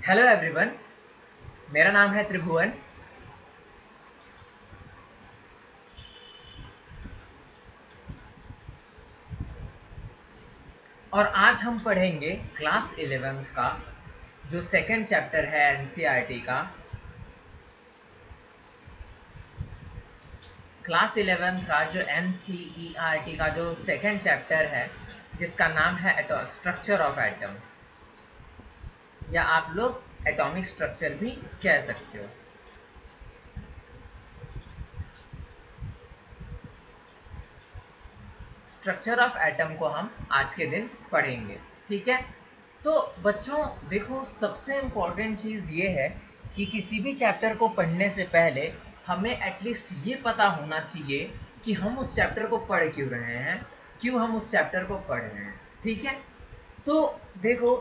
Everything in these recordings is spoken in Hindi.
हेलो एवरीवन, मेरा नाम है त्रिभुवन और आज हम पढ़ेंगे क्लास 11 का जो सेकंड चैप्टर है एनसीईआरटी का। क्लास 11 का जो एनसीईआरटी का जो सेकंड चैप्टर है जिसका नाम है स्ट्रक्चर ऑफ एटम, या आप लोग एटॉमिक स्ट्रक्चर भी कह सकते हो। स्ट्रक्चर ऑफ एटम को हम आज के दिन पढ़ेंगे, ठीक है। तो बच्चों देखो, सबसे इम्पोर्टेंट चीज़ ये है कि किसी भी चैप्टर को पढ़ने से पहले हमें एटलीस्ट ये पता होना चाहिए कि हम उस चैप्टर को पढ़ क्यों रहे हैं, क्यों हम उस चैप्टर को पढ़ रहे हैं, ठीक है। तो देखो,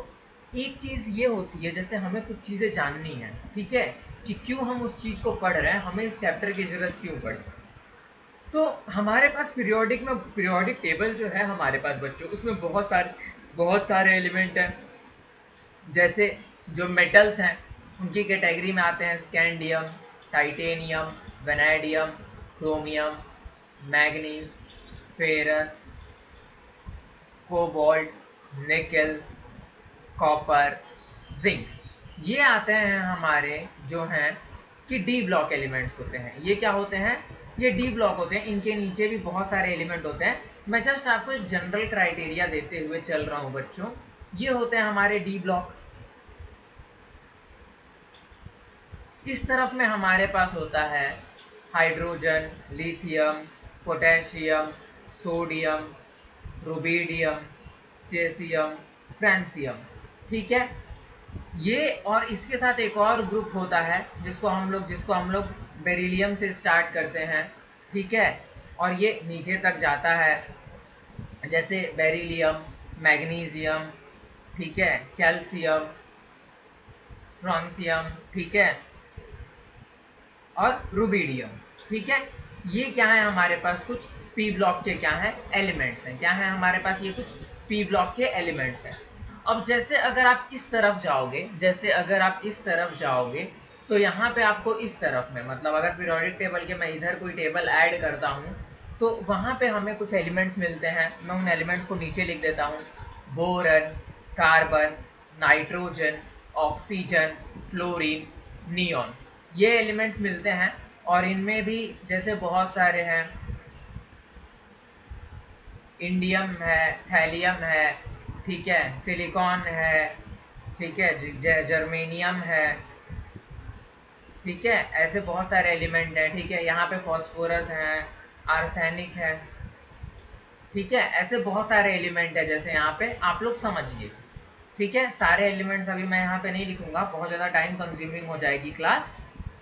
एक चीज़ ये होती है, जैसे हमें कुछ चीज़ें जाननी है, ठीक है, कि क्यों हम उस चीज़ को पढ़ रहे हैं, हमें इस चैप्टर की ज़रूरत क्यों पड़ी। तो हमारे पास पीरियोडिक टेबल जो है हमारे पास बच्चों, उसमें बहुत सारे एलिमेंट हैं। जैसे जो मेटल्स हैं उनकी कैटेगरी में आते हैं scandium, titanium, vanadium, chromium, manganese, ferrous, cobalt, निकल, कॉपर, जिंक। ये आते हैं हमारे जो हैं कि डी ब्लॉक एलिमेंट्स होते हैं। ये क्या होते हैं? ये डी ब्लॉक होते हैं। इनके नीचे भी बहुत सारे एलिमेंट होते हैं। मैं जस्ट आपको एक जनरल क्राइटेरिया देते हुए चल रहा हूं बच्चों। ये होते हैं हमारे डी ब्लॉक। इस तरफ में हमारे पास होता है hydrogen, lithium, potassium, sodium, rubidium, caesium, francium, ठीक है। ये और इसके साथ एक और ग्रुप होता है जिसको हम लोग बेरिलियम से स्टार्ट करते हैं, ठीक है, और ये नीचे तक जाता है, जैसे बेरिलियम, मैग्नीशियम, ठीक है, कैल्शियम, स्ट्रोंथियम, ठीक है, और रुबिडियम, ठीक है। ये क्या है हमारे पास? कुछ पी ब्लॉक के क्या है एलिमेंट्स हैं। क्या है हमारे पास? ये कुछ पी ब्लॉक के एलिमेंट्स हैं। अब जैसे अगर आप इस तरफ जाओगे तो यहाँ पे आपको इस तरफ में, मतलब अगर पीरियोडिक टेबल के मैं इधर कोई टेबल ऐड करता हूँ तो वहाँ पे हमें कुछ एलिमेंट्स मिलते हैं। मैं उन एलिमेंट्स को नीचे लिख देता हूँ। Boron, carbon, nitrogen, oxygen, fluorine, neon, ये एलिमेंट्स मिलते हैं। और इनमें भी जैसे बहुत सारे हैं, इंडियम है, थैलियम है, ठीक है, सिलिकॉन है, ठीक है, जर्मेनियम है, ठीक है, ऐसे बहुत सारे एलिमेंट हैं, ठीक है। यहाँ पे फॉस्फोरस है, आर्सेनिक है, ठीक है, ऐसे बहुत सारे एलिमेंट है। जैसे यहाँ पे आप लोग समझिए, ठीक है। सारे एलिमेंट्स अभी मैं यहाँ पे नहीं लिखूंगा, बहुत ज़्यादा टाइम कंज्यूमिंग हो जाएगी क्लास,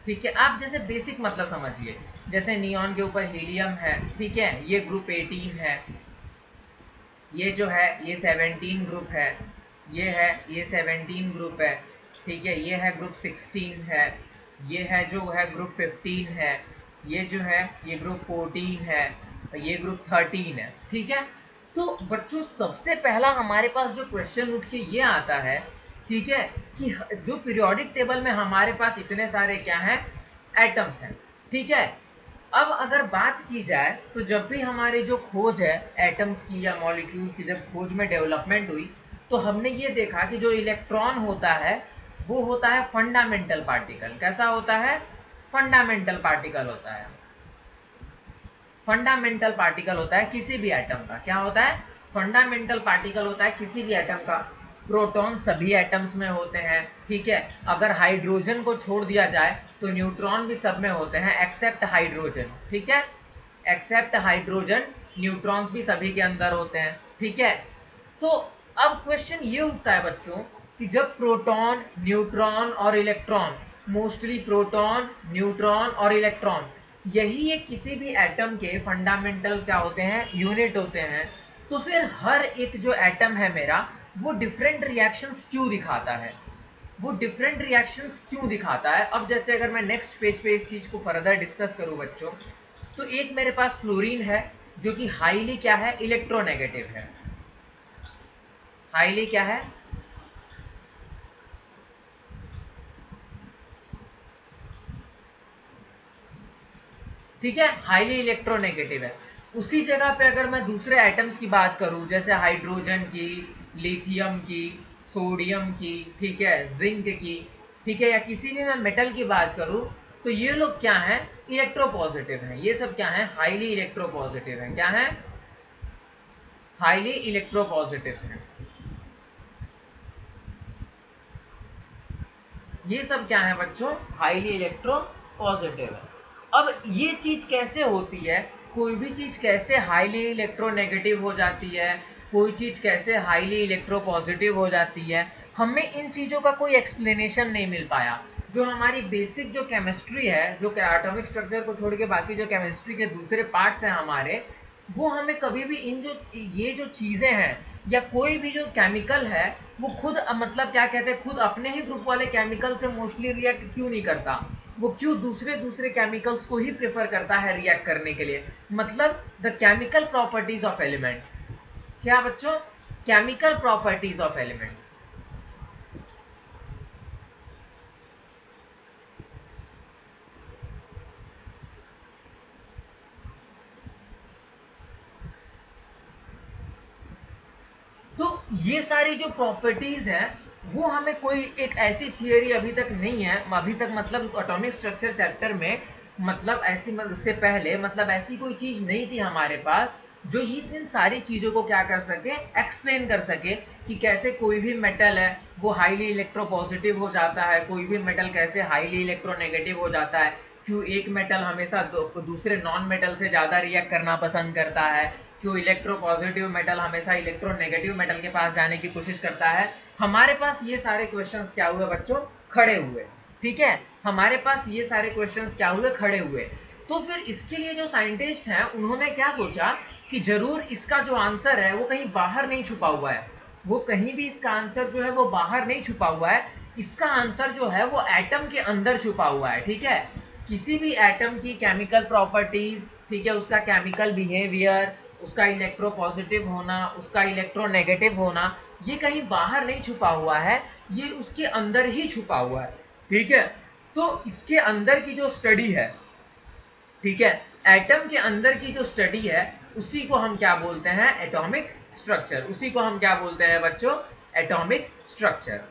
ठीक है। आप जैसे बेसिक मतलब समझिए, जैसे नियॉन के ऊपर हीलियम है, ठीक है, ये ग्रुप 18 है। ये जो है ये 17 ग्रुप है। ये 17 ग्रुप है, ठीक है। ये है ग्रुप 16 है। ये है जो है ग्रुप 15 है। ये जो है ये ग्रुप 14 है। ये ग्रुप 13 है, ठीक है। तो बच्चों सबसे पहला हमारे पास जो क्वेश्चन उठ के ये आता है, ठीक है, कि जो पीरियोडिक टेबल में हमारे पास इतने सारे क्या हैं एटम्स हैं, ठीक है। अब अगर बात की जाए तो जब भी हमारे जो खोज है एटम्स की या मॉलिक्यूल्स की, जब खोज में डेवलपमेंट हुई तो हमने ये देखा कि जो इलेक्ट्रॉन होता है वो होता है फंडामेंटल पार्टिकल। कैसा होता है? फंडामेंटल पार्टिकल होता है। फंडामेंटल पार्टिकल होता है किसी भी एटम का। क्या होता है? फंडामेंटल पार्टिकल होता है किसी भी एटम का। प्रोटॉन सभी एटम्स में होते हैं, ठीक है। अगर हाइड्रोजन को छोड़ दिया जाए तो न्यूट्रॉन भी सब में होते हैं एक्सेप्ट हाइड्रोजन, ठीक है। एक्सेप्ट हाइड्रोजन, न्यूट्रॉन्स भी सभी के अंदर होते हैं, ठीक है। तो अब क्वेश्चन ये उठता है बच्चों कि जब प्रोटॉन, न्यूट्रॉन और इलेक्ट्रॉन, मोस्टली प्रोटॉन, न्यूट्रॉन और इलेक्ट्रॉन, यही ये किसी भी एटम के फंडामेंटल क्या होते हैं, यूनिट होते हैं, तो फिर हर एक जो एटम है मेरा वो डिफरेंट रिएक्शंस क्यों दिखाता है? अब जैसे अगर मैं नेक्स्ट पेज पे इस चीज को फर्दर डिस्कस करूं बच्चों, तो एक मेरे पास फ्लोरीन है जो कि हाईली क्या है, इलेक्ट्रोनेगेटिव है। हाईली क्या है? ठीक है, हाईली इलेक्ट्रोनेगेटिव है। उसी जगह पे अगर मैं दूसरे एटम्स की बात करूं, जैसे हाइड्रोजन की, लिथियम की, सोडियम की, ठीक है, जिंक की, ठीक है, या किसी भी मैं मेटल की बात करूं, तो ये लोग क्या हैं, इलेक्ट्रोपॉजिटिव हैं। ये सब क्या है, हाईली इलेक्ट्रोपॉजिटिव हैं। क्या है, हाईली इलेक्ट्रोपॉजिटिव हैं। ये सब क्या है बच्चों, हाईली इलेक्ट्रोपॉजिटिव है। अब ये चीज कैसे होती है, कोई भी चीज कैसे हाईली इलेक्ट्रोनेगेटिव हो जाती है, कोई चीज कैसे हाईली इलेक्ट्रोपॉजिटिव हो जाती है, हमें इन चीजों का कोई एक्सप्लेनेशन नहीं मिल पाया। जो हमारी बेसिक जो केमिस्ट्री है, जो एटॉमिक स्ट्रक्चर को छोड़ के बाकी जो केमिस्ट्री के दूसरे पार्ट्स हैं हमारे, वो हमें कभी भी इन जो ये जो चीजें हैं या कोई भी जो केमिकल है, वो खुद मतलब क्या कहते हैं, खुद अपने ही ग्रुप वाले केमिकल से मोस्टली रिएक्ट क्यों नहीं करता, वो क्यों दूसरे दूसरे केमिकल्स को ही प्रेफर करता है रिएक्ट करने के लिए। मतलब the chemical properties of element. क्या बच्चों, केमिकल प्रॉपर्टीज ऑफ एलिमेंट। तो ये सारी जो प्रॉपर्टीज हैं, वो हमें कोई एक ऐसी थियरी अभी तक नहीं है, अभी तक मतलब एटॉमिक स्ट्रक्चर चैप्टर में, मतलब ऐसी उससे पहले मतलब ऐसी कोई चीज नहीं थी हमारे पास जो ये इन सारी चीजों को क्या कर सके, एक्सप्लेन कर सके कि कैसे कोई भी मेटल है वो हाईली इलेक्ट्रोपॉजिटिव हो जाता है, कोई भी मेटल कैसे हाईली इलेक्ट्रोनेगेटिव हो जाता है, क्यों एक मेटल हमेशा दूसरे नॉन मेटल से ज्यादा रिएक्ट करना पसंद करता है, क्यों इलेक्ट्रोपॉजिटिव मेटल हमेशा इलेक्ट्रोनेगेटिव मेटल के पास जाने की कोशिश करता है। हमारे पास ये सारे क्वेश्चंस क्या हुए बच्चों, खड़े हुए। ठीक है, हमारे पास ये सारे क्वेश्चंस क्या हुए, खड़े हुए। तो फिर इसके लिए जो साइंटिस्ट हैं उन्होंने क्या सोचा कि जरूर इसका जो आंसर है वो कहीं बाहर नहीं छुपा हुआ है, वो कहीं भी इसका आंसर जो है वो बाहर नहीं छुपा हुआ है, इसका आंसर जो है वो एटम के अंदर छुपा हुआ है। ठीक है, किसी भी एटम की केमिकल प्रॉपर्टीज, ठीक है, उसका केमिकल बिहेवियर, उसका इलेक्ट्रोपॉजिटिव होना, उसका इलेक्ट्रोनेगेटिव होना, ये कहीं बाहर नहीं छुपा हुआ है, ये उसके अंदर ही छुपा हुआ है। ठीक है, तो इसके अंदर की जो स्टडी है, ठीक है, एटम के अंदर की जो स्टडी है, उसी को हम क्या बोलते हैं, एटॉमिक स्ट्रक्चर। उसी को हम क्या बोलते हैं बच्चों, एटॉमिक स्ट्रक्चर।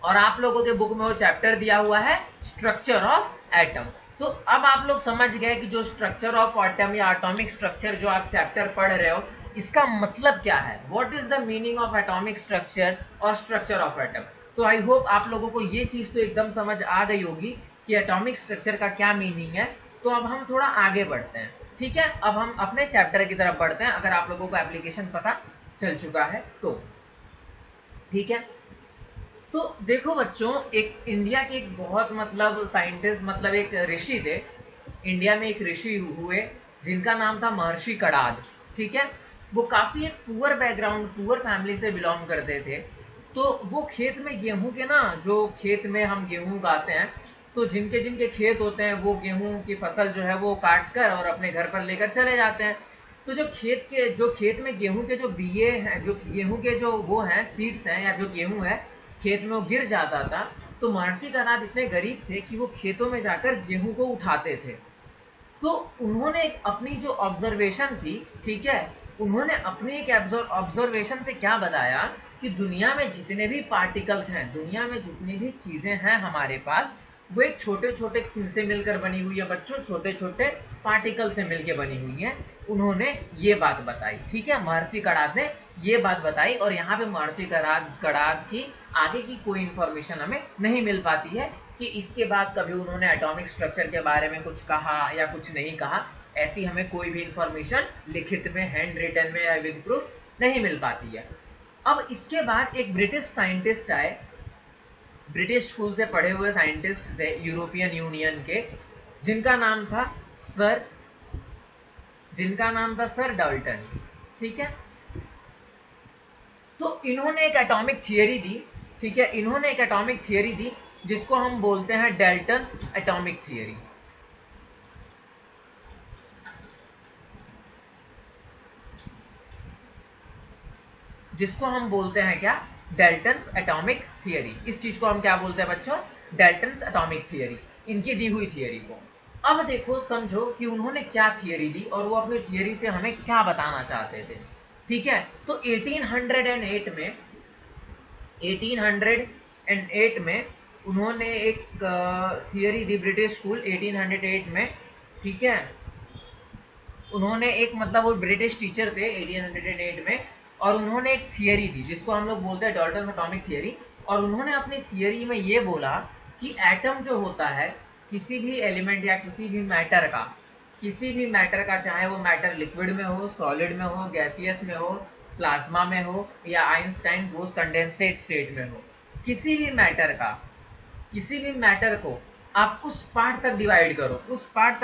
और आप लोगों के बुक में वो चैप्टर दिया हुआ है, स्ट्रक्चर ऑफ एटम। तो अब आप लोग समझ गए कि जो स्ट्रक्चर ऑफ एटम या एटॉमिक स्ट्रक्चर जो आप चैप्टर पढ़ रहे हो, इसका मतलब क्या है, what is the meaning of atomic structure और स्ट्रक्चर ऑफ एटम। तो आई होप आप लोगों को ये चीज तो एकदम समझ आ गई होगी कि एटॉमिक स्ट्रक्चर का क्या मीनिंग है। तो अब हम थोड़ा आगे बढ़ते हैं। ठीक है, अब हम अपने चैप्टर की तरफ बढ़ते हैं, अगर आप लोगों को एप्लीकेशन पता चल चुका है तो। ठीक है, तो देखो बच्चों, एक इंडिया के एक बहुत मतलब साइंटिस्ट, मतलब एक ऋषि थे, इंडिया में एक ऋषि हुए जिनका नाम था महर्षि कणाद। ठीक है, वो काफी एक पुअर बैकग्राउंड, पुअर फैमिली से बिलोंग करते थे। तो वो खेत में गेहूं के ना, जो खेत में हम गेहूं उगाते हैं, तो जिनके जिनके खेत होते हैं वो गेहूं की फसल जो है वो काट कर और अपने घर पर लेकर चले जाते हैं। तो जो खेत में गेहूं के जो बीए हैं, जो गेहूं के जो वो हैं सीड्स हैं, या जो गेहूं है खेत में वो गिर जाता था, तो महर्षि कणाद इतने गरीब थे कि वो खेतों में जाकर गेहूं को उठाते थे। तो उन्होंने अपनी जो ऑब्जर्वेशन थी, ठीक है, उन्होंने अपनी एक ऑब्जर्वेशन से क्या बताया कि दुनिया में जितने भी पार्टिकल्स हैं, दुनिया में जितनी भी चीजें हैं हमारे पास, वो एक छोटे छोटे किनसे मिलकर बनी हुई है बच्चों, छोटे छोटे पार्टिकल से मिलकर बनी हुई है। उन्होंने ये बात बताई। ठीक है, महर्षि कणाद ने ये बात बताई, और यहाँ पे महर्षि कणाद की आगे की कोई इंफॉर्मेशन हमें नहीं मिल पाती है कि इसके बाद कभी उन्होंने एटॉमिक स्ट्रक्चर के बारे में कुछ कहा या कुछ नहीं कहा। ऐसी हमें कोई भी इंफॉर्मेशन लिखित में, हैंड रिटन में या विद प्रूफ नहीं मिल पाती है। अब इसके बाद एक ब्रिटिश साइंटिस्ट आए, ब्रिटिश स्कूल से पढ़े हुए साइंटिस्ट थे यूरोपियन यूनियन के, जिनका नाम था सर डाल्टन। ठीक है, तो इन्होंने एक एटॉमिक थियरी दी। ठीक है, इन्होंने एक एटॉमिक थियरी दी जिसको हम बोलते हैं डाल्टन्स एटॉमिक थियरी। जिसको हम बोलते हैं क्या, डाल्टन्स एटॉमिक थियरी। इस चीज को हम क्या बोलते हैं बच्चों, डाल्टन्स एटॉमिक थियरी, इनकी दी हुई थियरी को। अब देखो समझो कि उन्होंने क्या थियरी दी और वो अपनी थियरी से हमें क्या बताना चाहते थे। ठीक है, तो 1808 में उन्होंने एक थियरी दी, ब्रिटिश स्कूल 1808 में। ठीक है, उन्होंने एक मतलब वो ब्रिटिश टीचर थे 1808 में, और उन्होंने एक थियरी दी जिसको हम लोग बोलते हैं डाल्टन एटॉमिक थियरी। और उन्होंने अपनी थियरी में ये बोला कि एटम जो होता है किसी भी एलिमेंट या किसी भी मैटर का, चाहे वो मैटर लिक्विड में हो, सॉलिड में हो, गैसियस में हो, प्लाज्मा में हो, या आइंस्टाइन बोस कंडेंसेट स्टेट में हो, किसी भी मैटर को आप उस पार्ट तक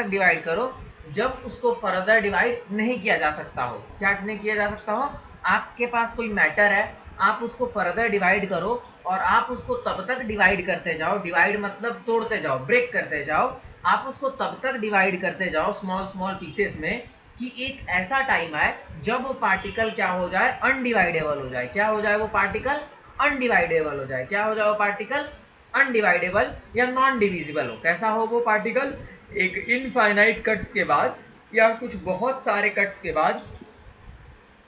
डिवाइड करो जब उसको फर्दर डिवाइड नहीं किया जा सकता हो। क्या नहीं किया जा सकता हो? आपके पास कोई मैटर है, आप उसको फर्दर डिवाइड करो और आप उसको तब तक डिवाइड करते जाओ, डिवाइड मतलब तोड़ते जाओ, ब्रेक करते जाओ, आप उसको तब तक डिवाइड करते जाओ स्मॉल पीसेस में कि एक ऐसा टाइम आए जब वो पार्टिकल क्या हो जाए? अनडिवाइडेबल हो जाए। क्या हो जाए वो पार्टिकल? अनडिवाइडेबल हो जाए। क्या हो जाए वो पार्टिकल? अनडिवाइडेबल या नॉन डिविजिबल हो। कैसा हो वो पार्टिकल? एक इनफाइनाइट कट्स के बाद या कुछ बहुत सारे कट्स के बाद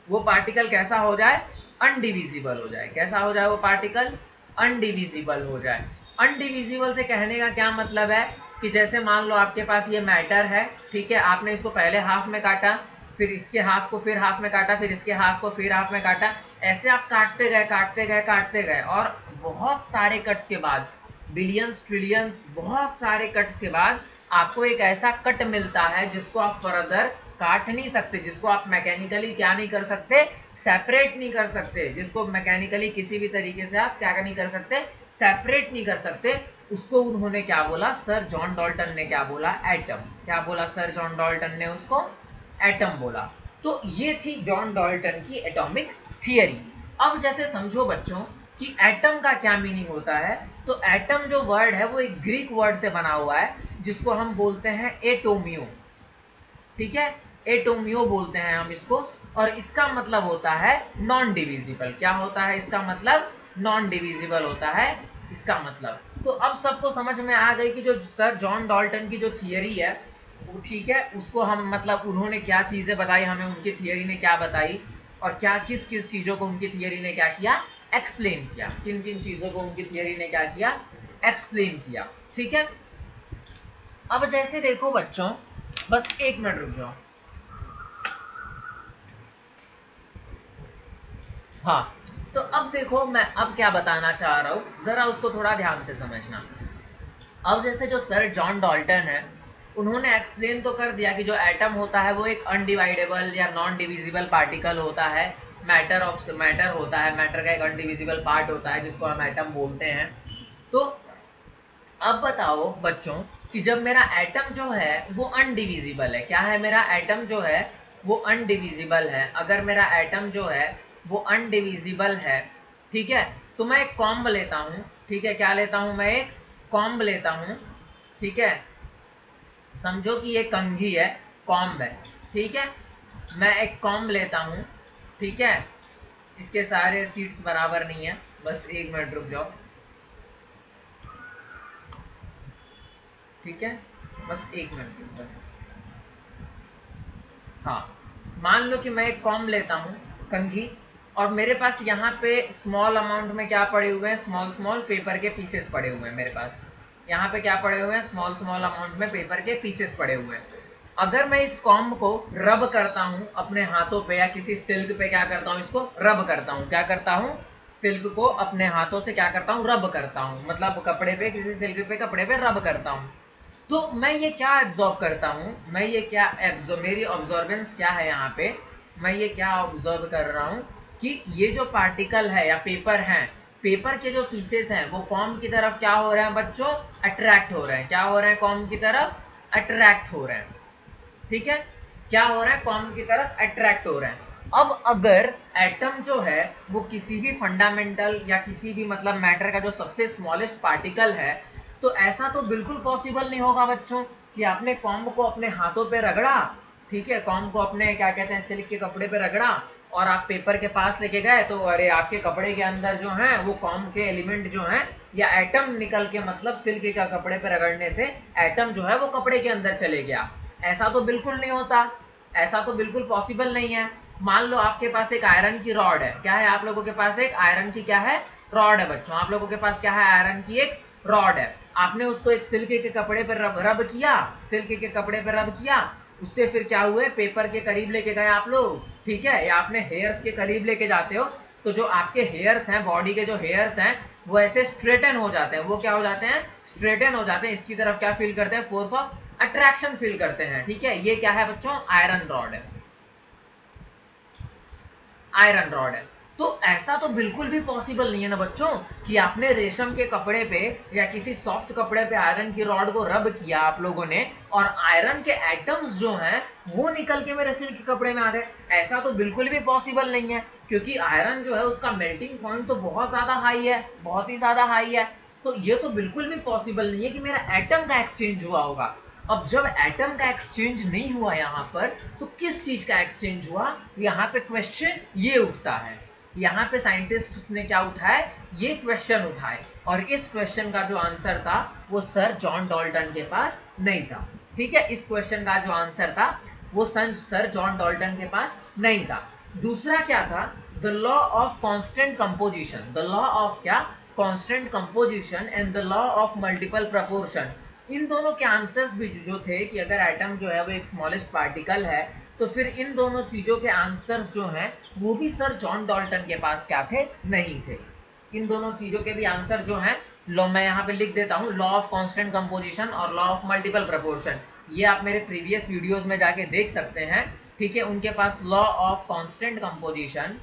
वो पार्टिकल कैसा हो जाए? अनडिविजिबल हो जाए। कैसा हो जाए वो पार्टिकल? अनडिविजिबल हो जाए। अनडिविजिबल से कहने का क्या मतलब है कि जैसे मान लो आपके पास ये मैटर है, ठीक है, आपने इसको पहले हाफ में काटा, फिर इसके हाफ को फिर हाफ में काटा, फिर इसके हाफ को फिर हाफ में काटा, ऐसे आप काटते गए और बहुत सारे कट्स के बाद, बिलियंस ट्रिलियंस बहुत सारे कट्स के बाद आपको एक ऐसा कट मिलता है जिसको आप फर्दर काट नहीं सकते, जिसको आप मैकेनिकली क्या नहीं कर सकते? सेपरेट नहीं कर सकते, जिसको मैकेनिकली किसी भी तरीके से आप क्या नहीं कर सकते? सेपरेट नहीं कर सकते। उसको उन्होंने क्या बोला? सर जॉन डाल्टन ने क्या बोला? एटम। क्या बोला सर जॉन डाल्टन ने? उसको एटम बोला। तो ये थी जॉन डाल्टन की एटॉमिक थियरी। अब जैसे समझो बच्चों कि एटम का क्या मीनिंग होता है, तो एटम जो वर्ड है वो एक ग्रीक वर्ड से बना हुआ है जिसको हम बोलते हैं एटोमियो। ठीक है, एटोमियो बोलते हैं हम इसको, और इसका मतलब होता है नॉन डिविजिबल। क्या होता है इसका मतलब? नॉन डिविजिबल होता है इसका मतलब। तो अब सबको समझ में आ गई कि जो सर जॉन डाल्टन की जो थियरी है वो ठीक है, उसको हम मतलब उन्होंने क्या चीजें बताई हमें, उनकी थियरी ने क्या बताई, और क्या किस किस चीजों को उनकी थियरी ने क्या किया? एक्सप्लेन किया। किन किन चीजों को उनकी थियरी ने क्या किया? एक्सप्लेन किया। ठीक है, अब जैसे देखो बच्चों, बस एक मिनट रुक जाओ। हाँ, तो अब देखो मैं अब क्या बताना चाह रहा हूं, जरा उसको थोड़ा ध्यान से समझना। अब जैसे जो सर जॉन डाल्टन है उन्होंने एक्सप्लेन तो कर दिया कि जो एटम होता है वो एक अनडिवाइडेबल या नॉन डिविजिबल पार्टिकल होता है, मैटर होता है, मैटर का एक अनडिविजिबल पार्ट होता है जिसको हम एटम बोलते हैं। तो अब बताओ बच्चों कि जब मेरा एटम जो है वो अनडिविजिबल है, क्या है? मेरा एटम जो है वो अनडिविजिबल है। अगर मेरा एटम जो है वो अनडिविजिबल है, ठीक है, तो मैं एक कॉम्ब लेता हूँ। ठीक है, क्या लेता हूँ? मैं एक कॉम्ब लेता हूँ। ठीक है, समझो कि ये कंघी है, कॉम्ब है। ठीक है, मैं एक कॉम्ब लेता हूँ। ठीक है, इसके सारे सीट्स बराबर नहीं है, बस एक मिनट रुक जाओ। ठीक है, बस एक मिनट रुक जाओ। हाँ, मान लो कि मैं एक कॉम्ब लेता हूँ, कंघी, और मेरे पास यहाँ पे स्मॉल अमाउंट में क्या पड़े हुए हैं? स्मॉल पेपर के पीसेस पड़े हुए हैं मेरे पास। यहाँ पे क्या पड़े हुए हैं? स्मॉल अमाउंट में पेपर के पीसेस पड़े हुए हैं। अगर मैं इस कॉम्ब को रब करता हूँ अपने हाथों पे या किसी सिल्क पे, क्या करता हूँ? इसको रब करता हूँ। क्या करता हूँ? सिल्क को अपने हाथों से क्या करता हूँ? रब करता हूँ, मतलब कपड़े पे, किसी सिल्क पे, कपड़े पे रब करता हूँ। तो मैं ये क्या एब्जॉर्ब करता हूँ? मैं ये क्या मेरी ऑब्जॉर्बेंस क्या है यहाँ पे? मैं ये क्या ऑब्जर्व कर रहा हूँ कि ये जो पार्टिकल है या पेपर है, पेपर के जो पीसेस हैं वो कॉम्ब की तरफ क्या हो रहे हैं बच्चों? अट्रैक्ट हो रहे हैं। क्या हो रहे हैं? कॉम्ब की तरफ अट्रैक्ट हो रहे हैं। ठीक है, क्या हो रहा है? कॉम्ब की तरफ अट्रैक्ट हो रहे हैं। अब अगर एटम जो है वो किसी भी फंडामेंटल या किसी भी मतलब मैटर का जो सबसे स्मॉलेस्ट पार्टिकल है, तो ऐसा तो बिल्कुल पॉसिबल नहीं होगा बच्चों कि आपने कॉम्ब को अपने हाथों पे रगड़ा, ठीक है, कॉम्ब को अपने क्या कहते हैं सिल्क के कपड़े पे रगड़ा, और आप पेपर के पास लेके गए तो अरे आपके कपड़े के अंदर जो है वो कॉम के एलिमेंट जो है या एटम निकल के, मतलब सिल्क का कपड़े पे रगड़ने से एटम जो है वो कपड़े के अंदर चले गया। ऐसा तो बिल्कुल नहीं होता, ऐसा तो बिल्कुल पॉसिबल नहीं है। मान लो आपके पास एक आयरन की रॉड है, क्या है आप लोगों के पास एक आयरन की क्या है, रॉड है बच्चों, आप लोगों के पास क्या है, आयरन की एक रॉड है। आपने उसको एक सिल्क के कपड़े पर रब किया, सिल्क के कपड़े पर रब किया, उससे फिर क्या हुए, पेपर के करीब लेके गए आप लोग, ठीक है, या आपने हेयर्स के करीब लेके जाते हो तो जो आपके हेयर्स हैं, बॉडी के जो हेयर्स हैं वो ऐसे स्ट्रेटन हो जाते हैं, वो क्या हो जाते हैं, स्ट्रेटन हो जाते हैं, इसकी तरफ क्या फील करते हैं, फोर्स ऑफ अट्रैक्शन फील करते हैं, ठीक है। ये क्या है बच्चों, आयरन रॉड है, आयरन रॉड है। तो ऐसा तो बिल्कुल भी पॉसिबल नहीं है ना बच्चों कि आपने रेशम के कपड़े पे या किसी सॉफ्ट कपड़े पे आयरन की रॉड को रब किया आप लोगों ने और आयरन के एटम्स जो हैं वो निकल के मेरे सिल्क के कपड़े में आ गए। ऐसा तो बिल्कुल भी पॉसिबल नहीं है, क्योंकि आयरन जो है उसका मेल्टिंग पॉइंट तो बहुत ज्यादा हाई है, बहुत ही ज्यादा हाई है। तो ये तो बिल्कुल भी पॉसिबल नहीं है कि मेरा एटम का एक्सचेंज हुआ होगा। अब जब एटम का एक्सचेंज नहीं हुआ यहाँ पर, तो किस चीज का एक्सचेंज हुआ, यहाँ पे क्वेश्चन ये उठता है। यहाँ पे साइंटिस्ट ने क्या उठाए, ये क्वेश्चन उठाए, और इस क्वेश्चन का जो आंसर था वो सर जॉन डॉल्टन के पास नहीं था, ठीक है। इस क्वेश्चन का जो आंसर था वो सर जॉन डॉल्टन के पास नहीं था। दूसरा क्या था, the law of constant composition, the law of क्या, constant composition and the law of multiple proportion. इन दोनों के आंसर्स भी जो थे कि अगर एटम जो है वो एक स्मॉलेस्ट पार्टिकल है, तो फिर इन दोनों चीजों के आंसर्स जो हैं वो भी सर जॉन डॉल्टन के पास क्या थे, नहीं थे। इन दोनों चीजों के भी आंसर जो हैं, लॉ मैं यहाँ पे लिख देता हूँ, लॉ ऑफ कांस्टेंट कंपोजिशन और लॉ ऑफ मल्टीपल प्रपोर्शन। ये आप मेरे प्रीवियस वीडियोस में जाके देख सकते हैं, ठीक है। उनके पास law of constant composition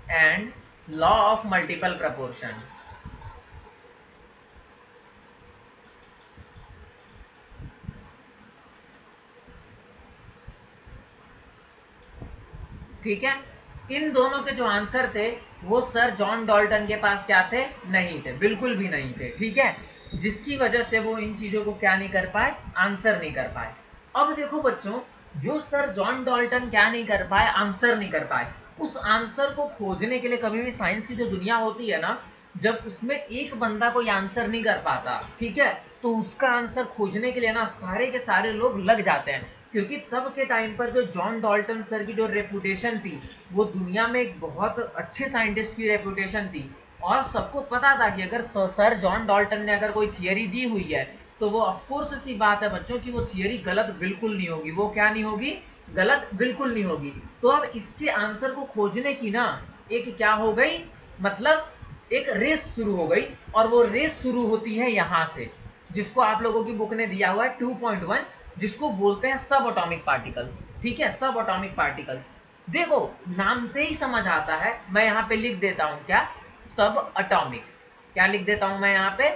and law of multiple proportion। ठीक है, इन दोनों के जो आंसर थे वो सर जॉन डॉल्टन के पास क्या थे, नहीं थे, बिल्कुल भी नहीं थे, ठीक है। जिसकी वजह से वो इन चीजों को क्या नहीं कर पाए, आंसर नहीं कर पाए। अब देखो बच्चों, जो सर जॉन डॉल्टन क्या नहीं कर पाए, आंसर नहीं कर पाए, उस आंसर को खोजने के लिए कभी भी साइंस की जो दुनिया होती है ना, जब उसमें एक बंदा कोई आंसर नहीं कर पाता, ठीक है, तो उसका आंसर खोजने के लिए ना सारे के सारे लोग लग जाते हैं। क्योंकि तब के टाइम पर जो जॉन डॉल्टन सर की जो रेपुटेशन थी, वो दुनिया में एक बहुत अच्छे साइंटिस्ट की रेपुटेशन थी, और सबको पता था कि अगर सर जॉन डॉल्टन ने अगर कोई थियरी दी हुई है तो वो ऑफकोर्स सी बात है बच्चों कि वो थियरी गलत बिल्कुल नहीं होगी, वो क्या नहीं होगी, गलत बिल्कुल नहीं होगी। तो अब इसके आंसर को खोजने की ना एक क्या हो गई, मतलब एक रेस शुरू हो गई, और वो रेस शुरू होती है यहाँ से, जिसको आप लोगों की बुक ने दिया हुआ है 2.1, जिसको बोलते हैं सब एटॉमिक पार्टिकल्स, ठीक है, सब एटॉमिक पार्टिकल्स। देखो नाम से ही समझ आता है, मैं यहाँ पे लिख देता हूँ क्या, सब एटॉमिक, क्या लिख देता हूँ मैं यहाँ पे,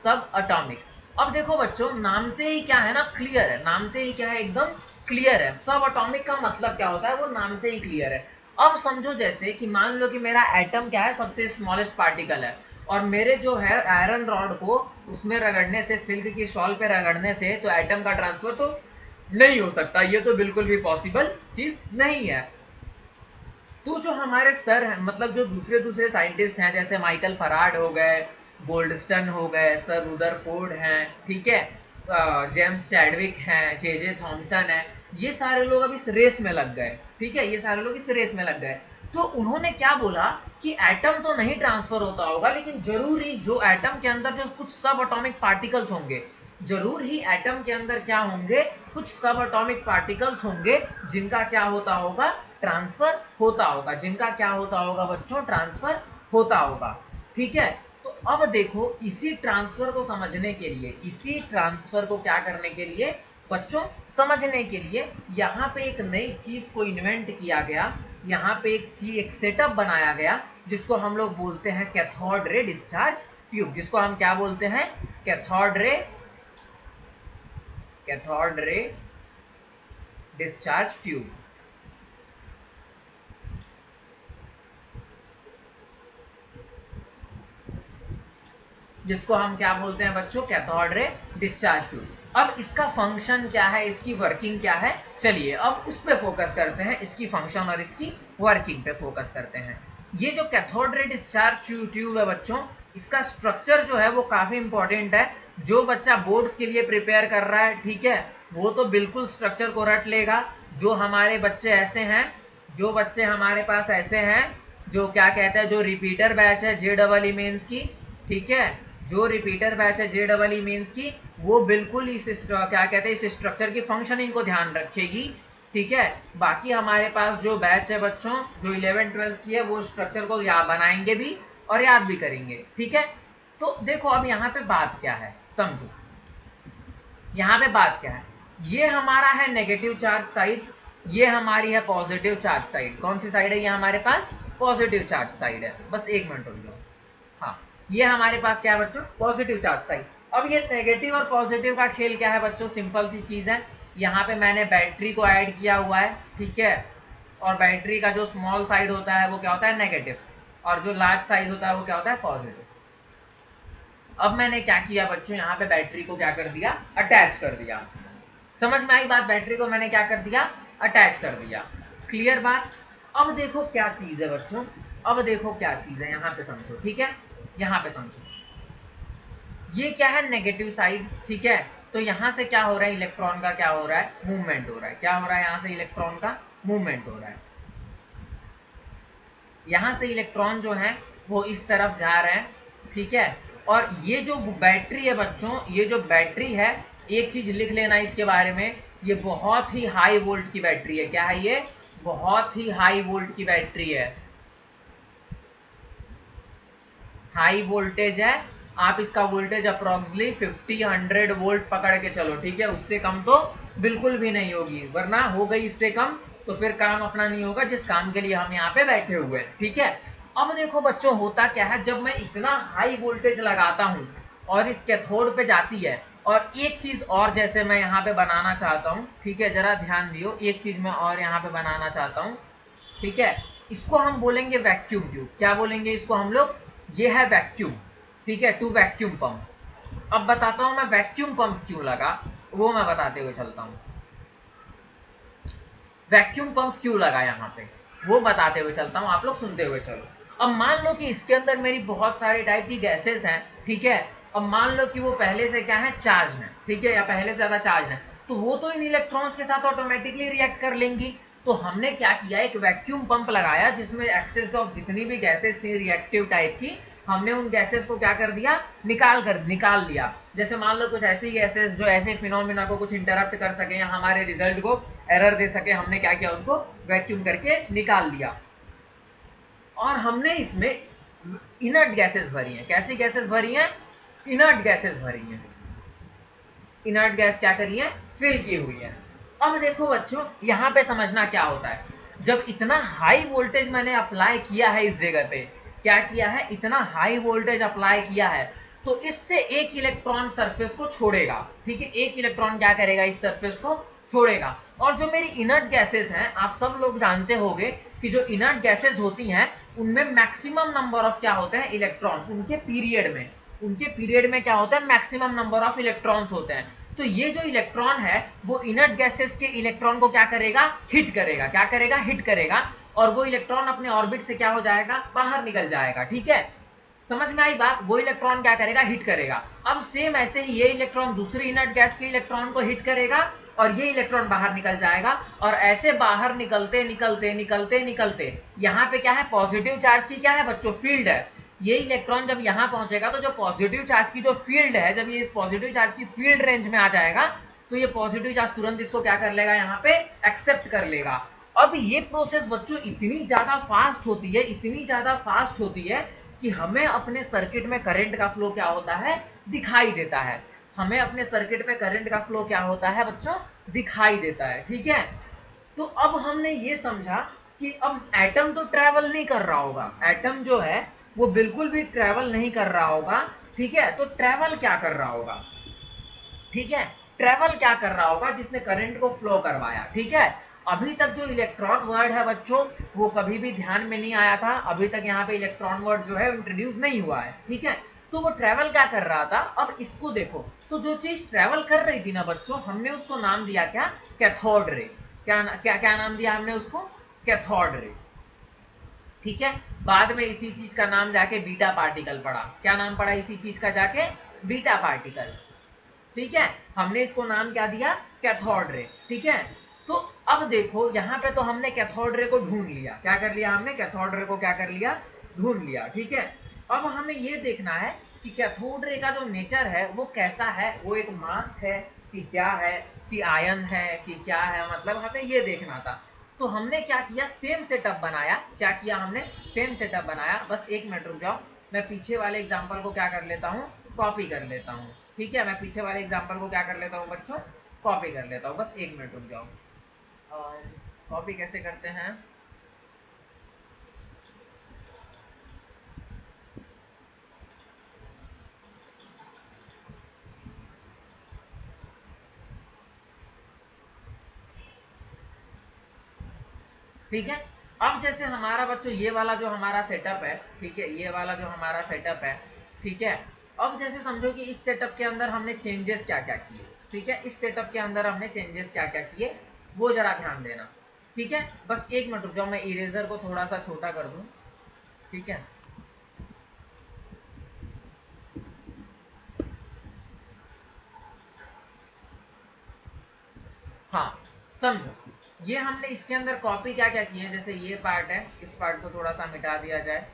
सब एटॉमिक। अब देखो बच्चों, नाम से ही क्या है ना, क्लियर है, नाम से ही क्या है, एकदम क्लियर है। सब एटॉमिक का मतलब क्या होता है, वो नाम से ही क्लियर है। अब समझो जैसे कि मान लो कि मेरा एटम क्या है, सबसे स्मॉलेस्ट पार्टिकल है, और मेरे जो है आयरन रॉड को उसमें रगड़ने से, सिल्क की शॉल पे रगड़ने से तो एटम का ट्रांसफर तो नहीं हो सकता, ये तो बिल्कुल भी पॉसिबल चीज नहीं है। तो जो हमारे सर हैं, मतलब जो दूसरे दूसरे साइंटिस्ट हैं, जैसे माइकल फराड हो गए, गोल्डस्टन हो गए, सर रुदरफोर्ड हैं, ठीक है, जेम्स चैडविक हैं, जे थॉमसन है, ये सारे लोग अब इस रेस में लग गए, ठीक है, ये सारे लोग इस रेस में लग गए। तो उन्होंने क्या बोला कि एटम तो नहीं ट्रांसफर होता होगा, लेकिन जरूर ही जो एटम के अंदर जो कुछ सब एटॉमिक पार्टिकल्स होंगे, जरूर ही एटम के अंदर क्या होंगे, कुछ सब एटॉमिक पार्टिकल्स होंगे जिनका क्या होता होगा, ट्रांसफर होता होगा, जिनका क्या होता होगा बच्चों, ट्रांसफर होता होगा, ठीक है। तो अब देखो, इसी ट्रांसफर को समझने के लिए, इसी ट्रांसफर को क्या करने के लिए बच्चों, समझने के लिए यहाँ पे एक नई चीज को इन्वेंट किया गया, यहाँ पे एक चीज, एक सेटअप बनाया गया, जिसको हम लोग बोलते हैं कैथोड रे डिस्चार्ज ट्यूब, जिसको हम क्या बोलते हैं, cathode ray, cathode ray discharge tube. जिसको हम क्या बोलते हैं बच्चों, कैथोड रे डिस्चार्ज ट्यूब। अब इसका फंक्शन क्या है, इसकी वर्किंग क्या है, चलिए अब उस पे फोकस करते हैं, इसकी फंक्शन और इसकी वर्किंग पे फोकस करते हैं। ये जो कैथोड रे डिस्चार्ज ट्यूब है बच्चों, इसका स्ट्रक्चर जो है वो काफी इंपॉर्टेंट है। जो बच्चा बोर्ड्स के लिए प्रिपेयर कर रहा है, ठीक है, वो तो बिल्कुल स्ट्रक्चर को रट लेगा। जो हमारे बच्चे ऐसे हैं, जो बच्चे हमारे पास ऐसे हैं, जो क्या कहते हैं, जो रिपीटर बैच है JEE मेंस की, ठीक है, जो रिपीटर बैच है JEE मेंस की, वो बिल्कुल इस क्या कहते हैं, इस स्ट्रक्चर की फंक्शनिंग को ध्यान रखेगी, ठीक है। बाकी हमारे पास जो बैच है बच्चों, जो 11th-12th की है, वो स्ट्रक्चर को याद बनाएंगे भी और याद भी करेंगे, ठीक है। तो देखो अब यहाँ पे बात क्या है, समझो यहाँ पे बात क्या है। ये हमारा है नेगेटिव चार्ज साइड, ये हमारी है पॉजिटिव चार्ज साइड। कौन सी साइड है ये हमारे पास, पॉजिटिव चार्ज साइड है। बस एक मिनट रुक जाओ, हाँ, ये हमारे पास क्या है बच्चों, पॉजिटिव चार्ज साइड। अब ये नेगेटिव और पॉजिटिव का खेल क्या है बच्चों, सिंपल सी चीज है। यहाँ पे मैंने बैटरी को ऐड किया हुआ है, ठीक है, और बैटरी का जो स्मॉल साइड होता है वो क्या होता है, नेगेटिव, और जो लार्ज साइड होता है वो क्या होता है, पॉजिटिव। अब मैंने क्या किया बच्चों, यहाँ पे बैटरी को क्या कर दिया, अटैच कर दिया। समझ में आई बात, बैटरी को मैंने क्या कर दिया, अटैच कर दिया। क्लियर बात। अब देखो क्या चीज है बच्चों, अब देखो क्या चीज है, यहाँ पे समझो, ठीक है, यहाँ पे समझो। ये क्या है, नेगेटिव साइड, ठीक है। तो यहाँ से क्या हो रहा है, इलेक्ट्रॉन का क्या हो रहा है, मूवमेंट हो रहा है। क्या हो रहा है, यहाँ से इलेक्ट्रॉन का मूवमेंट हो रहा है। यहाँ से इलेक्ट्रॉन जो है वो इस तरफ जा रहे हैं, ठीक है। और ये जो बैटरी है बच्चों, ये जो बैटरी है, एक चीज लिख लेना इसके बारे में, ये बहुत ही हाई वोल्ट की बैटरी है। क्या है ये, बहुत ही हाई वोल्ट की बैटरी है, हाई वोल्टेज है। आप इसका वोल्टेज अप्रोक्सिमेटली 50-100 वोल्ट पकड़ के चलो, ठीक है, उससे कम तो बिल्कुल भी नहीं होगी, वरना हो गई इससे कम तो फिर काम अपना नहीं होगा जिस काम के लिए हम यहाँ पे बैठे हुए हैं, ठीक है। अब देखो बच्चों होता क्या है, जब मैं इतना हाई वोल्टेज लगाता हूँ और इस कैथोड पे जाती है, और एक चीज और जैसे मैं यहाँ पे बनाना चाहता हूँ, ठीक है, जरा ध्यान दियो, एक चीज मैं और यहाँ पे बनाना चाहता हूँ, ठीक है, इसको हम बोलेंगे वैक्यूम ट्यूब। क्या बोलेंगे इसको हम लोग, ये है वैक्यूम, ठीक है, टू वैक्यूम पंप। अब बताता हूं मैं वैक्यूम पंप क्यों लगा, वो मैं बताते हुए चलता हूं। वैक्यूम पंप क्यों लगा यहाँ पे, वो बताते हुए चलता हूं, आप लोग सुनते हुए चलो। अब मान लो कि इसके अंदर मेरी बहुत सारे टाइप की गैसेस हैं, ठीक है। अब मान लो कि वो पहले से क्या है, चार्ज है, ठीक है, या पहले से ज्यादा चार्ज है, तो वो तो इन इलेक्ट्रॉन्स के साथ ऑटोमेटिकली रिएक्ट कर लेंगी। तो हमने क्या किया, एक वैक्यूम पंप लगाया जिसमें एक्सेस ऑफ जितनी भी गैसेस थी रिएक्टिव टाइप की, हमने उन गैसेस को क्या कर दिया, निकाल दिया। जैसे मान लो कुछ ऐसी गैसेस जो ऐसे फिनोमिना को कुछ इंटरप्ट कर सके या हमारे रिजल्ट को एरर दे सके, हमने क्या किया, उनको वैक्यूम करके निकाल दिया। और हमने इसमें इनर्ट गैसेस भरी हैं। कैसी गैसेस भरी हैं, इनर्ट गैसेस भरी हैं। इनर्ट गैस क्या करी है, फिल की हुई है। अब देखो बच्चों यहाँ पे समझना क्या होता है, जब इतना हाई वोल्टेज मैंने अप्लाई किया है इस जगह पे, क्या किया है, इतना हाई वोल्टेज अप्लाई किया है, तो इससे एक इलेक्ट्रॉन सरफेस को छोड़ेगा, ठीक है, एक इलेक्ट्रॉन क्या करेगा, इस सरफेस को छोड़ेगा। और जो मेरी इनर्ट गैसेस हैं, आप सब लोग जानते होंगे कि जो इनर्ट गैसेस होती हैं उनमें मैक्सिमम नंबर ऑफ क्या होते हैं, इलेक्ट्रॉन, उनके पीरियड में क्या होता है, मैक्सिमम नंबर ऑफ इलेक्ट्रॉन्स होते हैं। तो ये जो इलेक्ट्रॉन है वो इनर्ट गैसेस के इलेक्ट्रॉन को क्या करेगा, हिट करेगा। क्या करेगा, हिट करेगा, और वो इलेक्ट्रॉन अपने ऑर्बिट से क्या हो जाएगा, बाहर निकल जाएगा, ठीक है। समझ में आई बात, वो इलेक्ट्रॉन क्या करेगा, हिट करेगा। अब सेम ऐसे ही ये इलेक्ट्रॉन दूसरी इनर्ट गैस के इलेक्ट्रॉन को हिट करेगा और ये इलेक्ट्रॉन बाहर निकल जाएगा। और ऐसे बाहर निकलते निकलते निकलते निकलते यहाँ पे क्या है, पॉजिटिव चार्ज की क्या है बच्चों, फील्ड है। ये इलेक्ट्रॉन जब यहाँ पहुंचेगा तो जो पॉजिटिव चार्ज की जो फील्ड है, जब ये इस पॉजिटिव चार्ज की फील्ड रेंज में आ जाएगा तो ये पॉजिटिव चार्ज तुरंत इसको क्या कर लेगा, यहाँ पे एक्सेप्ट कर लेगा। अब ये प्रोसेस बच्चों इतनी ज्यादा फास्ट होती है, इतनी ज्यादा फास्ट होती है कि हमें अपने सर्किट में करंट का फ्लो क्या होता है, दिखाई देता है। हमें अपने सर्किट में करंट का फ्लो क्या होता है बच्चों, दिखाई देता है, ठीक है। तो अब हमने ये समझा कि अब एटम तो ट्रैवल नहीं कर रहा होगा, एटम जो है वो बिल्कुल भी ट्रैवल नहीं कर रहा होगा, ठीक है। तो ट्रैवल क्या कर रहा होगा, ठीक है, ट्रैवल क्या कर रहा होगा, जिसने करंट को फ्लो करवाया, ठीक है। अभी तक जो इलेक्ट्रॉन वर्ड है बच्चों वो कभी भी ध्यान में नहीं आया था, अभी तक यहाँ पे इलेक्ट्रॉन वर्ड जो है इंट्रोड्यूस नहीं हुआ है, ठीक है। तो वो ट्रेवल क्या कर रहा था, अब इसको देखो, तो जो चीज ट्रेवल कर रही थी ना बच्चों, हमने उसको नाम दिया क्या, कैथोड रे। क्या नाम दिया हमने उसको, कैथोड रे। ठीक है, बाद में इसी चीज का नाम जाके बीटा पार्टिकल पड़ा। क्या नाम पड़ा इसी चीज का जाके, बीटा पार्टिकल। ठीक है, हमने इसको नाम क्या दिया, कैथोड रे। ठीक है, तो अब देखो यहाँ पे तो हमने कैथोड रे को ढूंढ लिया। क्या कर लिया हमने, कैथोड रे को क्या कर लिया, ढूंढ लिया। ठीक है, अब हमें ये देखना है कि कैथोड रे का जो नेचर है वो कैसा है, वो एक मास्क है कि क्या है, कि आयन है कि क्या है, मतलब हमें ये देखना था। तो हमने क्या किया, सेम सेटअप बनाया। क्या किया हमने, सेम सेटअप बनाया। बस एक मिनट रुक जाओ, मैं पीछे वाले एग्जाम्पल को क्या कर लेता हूँ, कॉपी कर लेता हूँ। ठीक है, मैं पीछे वाले एग्जाम्पल को क्या कर लेता हूँ बच्चों, कॉपी कर लेता हूँ। बस एक मिनट रुक जाओ। कॉपी कैसे करते हैं, ठीक है। अब जैसे हमारा बच्चों ये वाला जो हमारा सेटअप है, ठीक है, ये वाला जो हमारा सेटअप है, ठीक है। अब जैसे समझो कि इस सेटअप के अंदर हमने चेंजेस क्या क्या किए। ठीक है, इस सेटअप के अंदर हमने चेंजेस क्या क्या किए वो जरा ध्यान देना। ठीक है, बस एक मिनट रुक जाओ, मैं इरेजर को थोड़ा सा छोटा कर दूं। ठीक है, हाँ, समझो, ये हमने इसके अंदर कॉपी क्या क्या की है। जैसे ये पार्ट है, इस पार्ट को थोड़ा सा मिटा दिया जाए।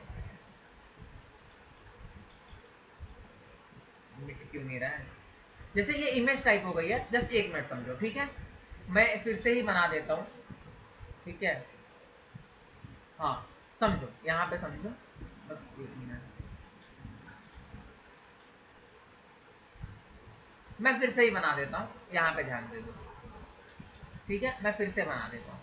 मिट क्यों नहीं रहा है, जैसे ये इमेज टाइप हो गई है। जस्ट एक मिनट समझो, ठीक है, मैं फिर से ही बना देता हूँ। ठीक है, हाँ, समझो, यहाँ पे समझो, बस एक मिनट, मैं फिर से ही बना देता हूँ, यहाँ पे ध्यान दे दो। ठीक है, मैं फिर से बना देता हूँ।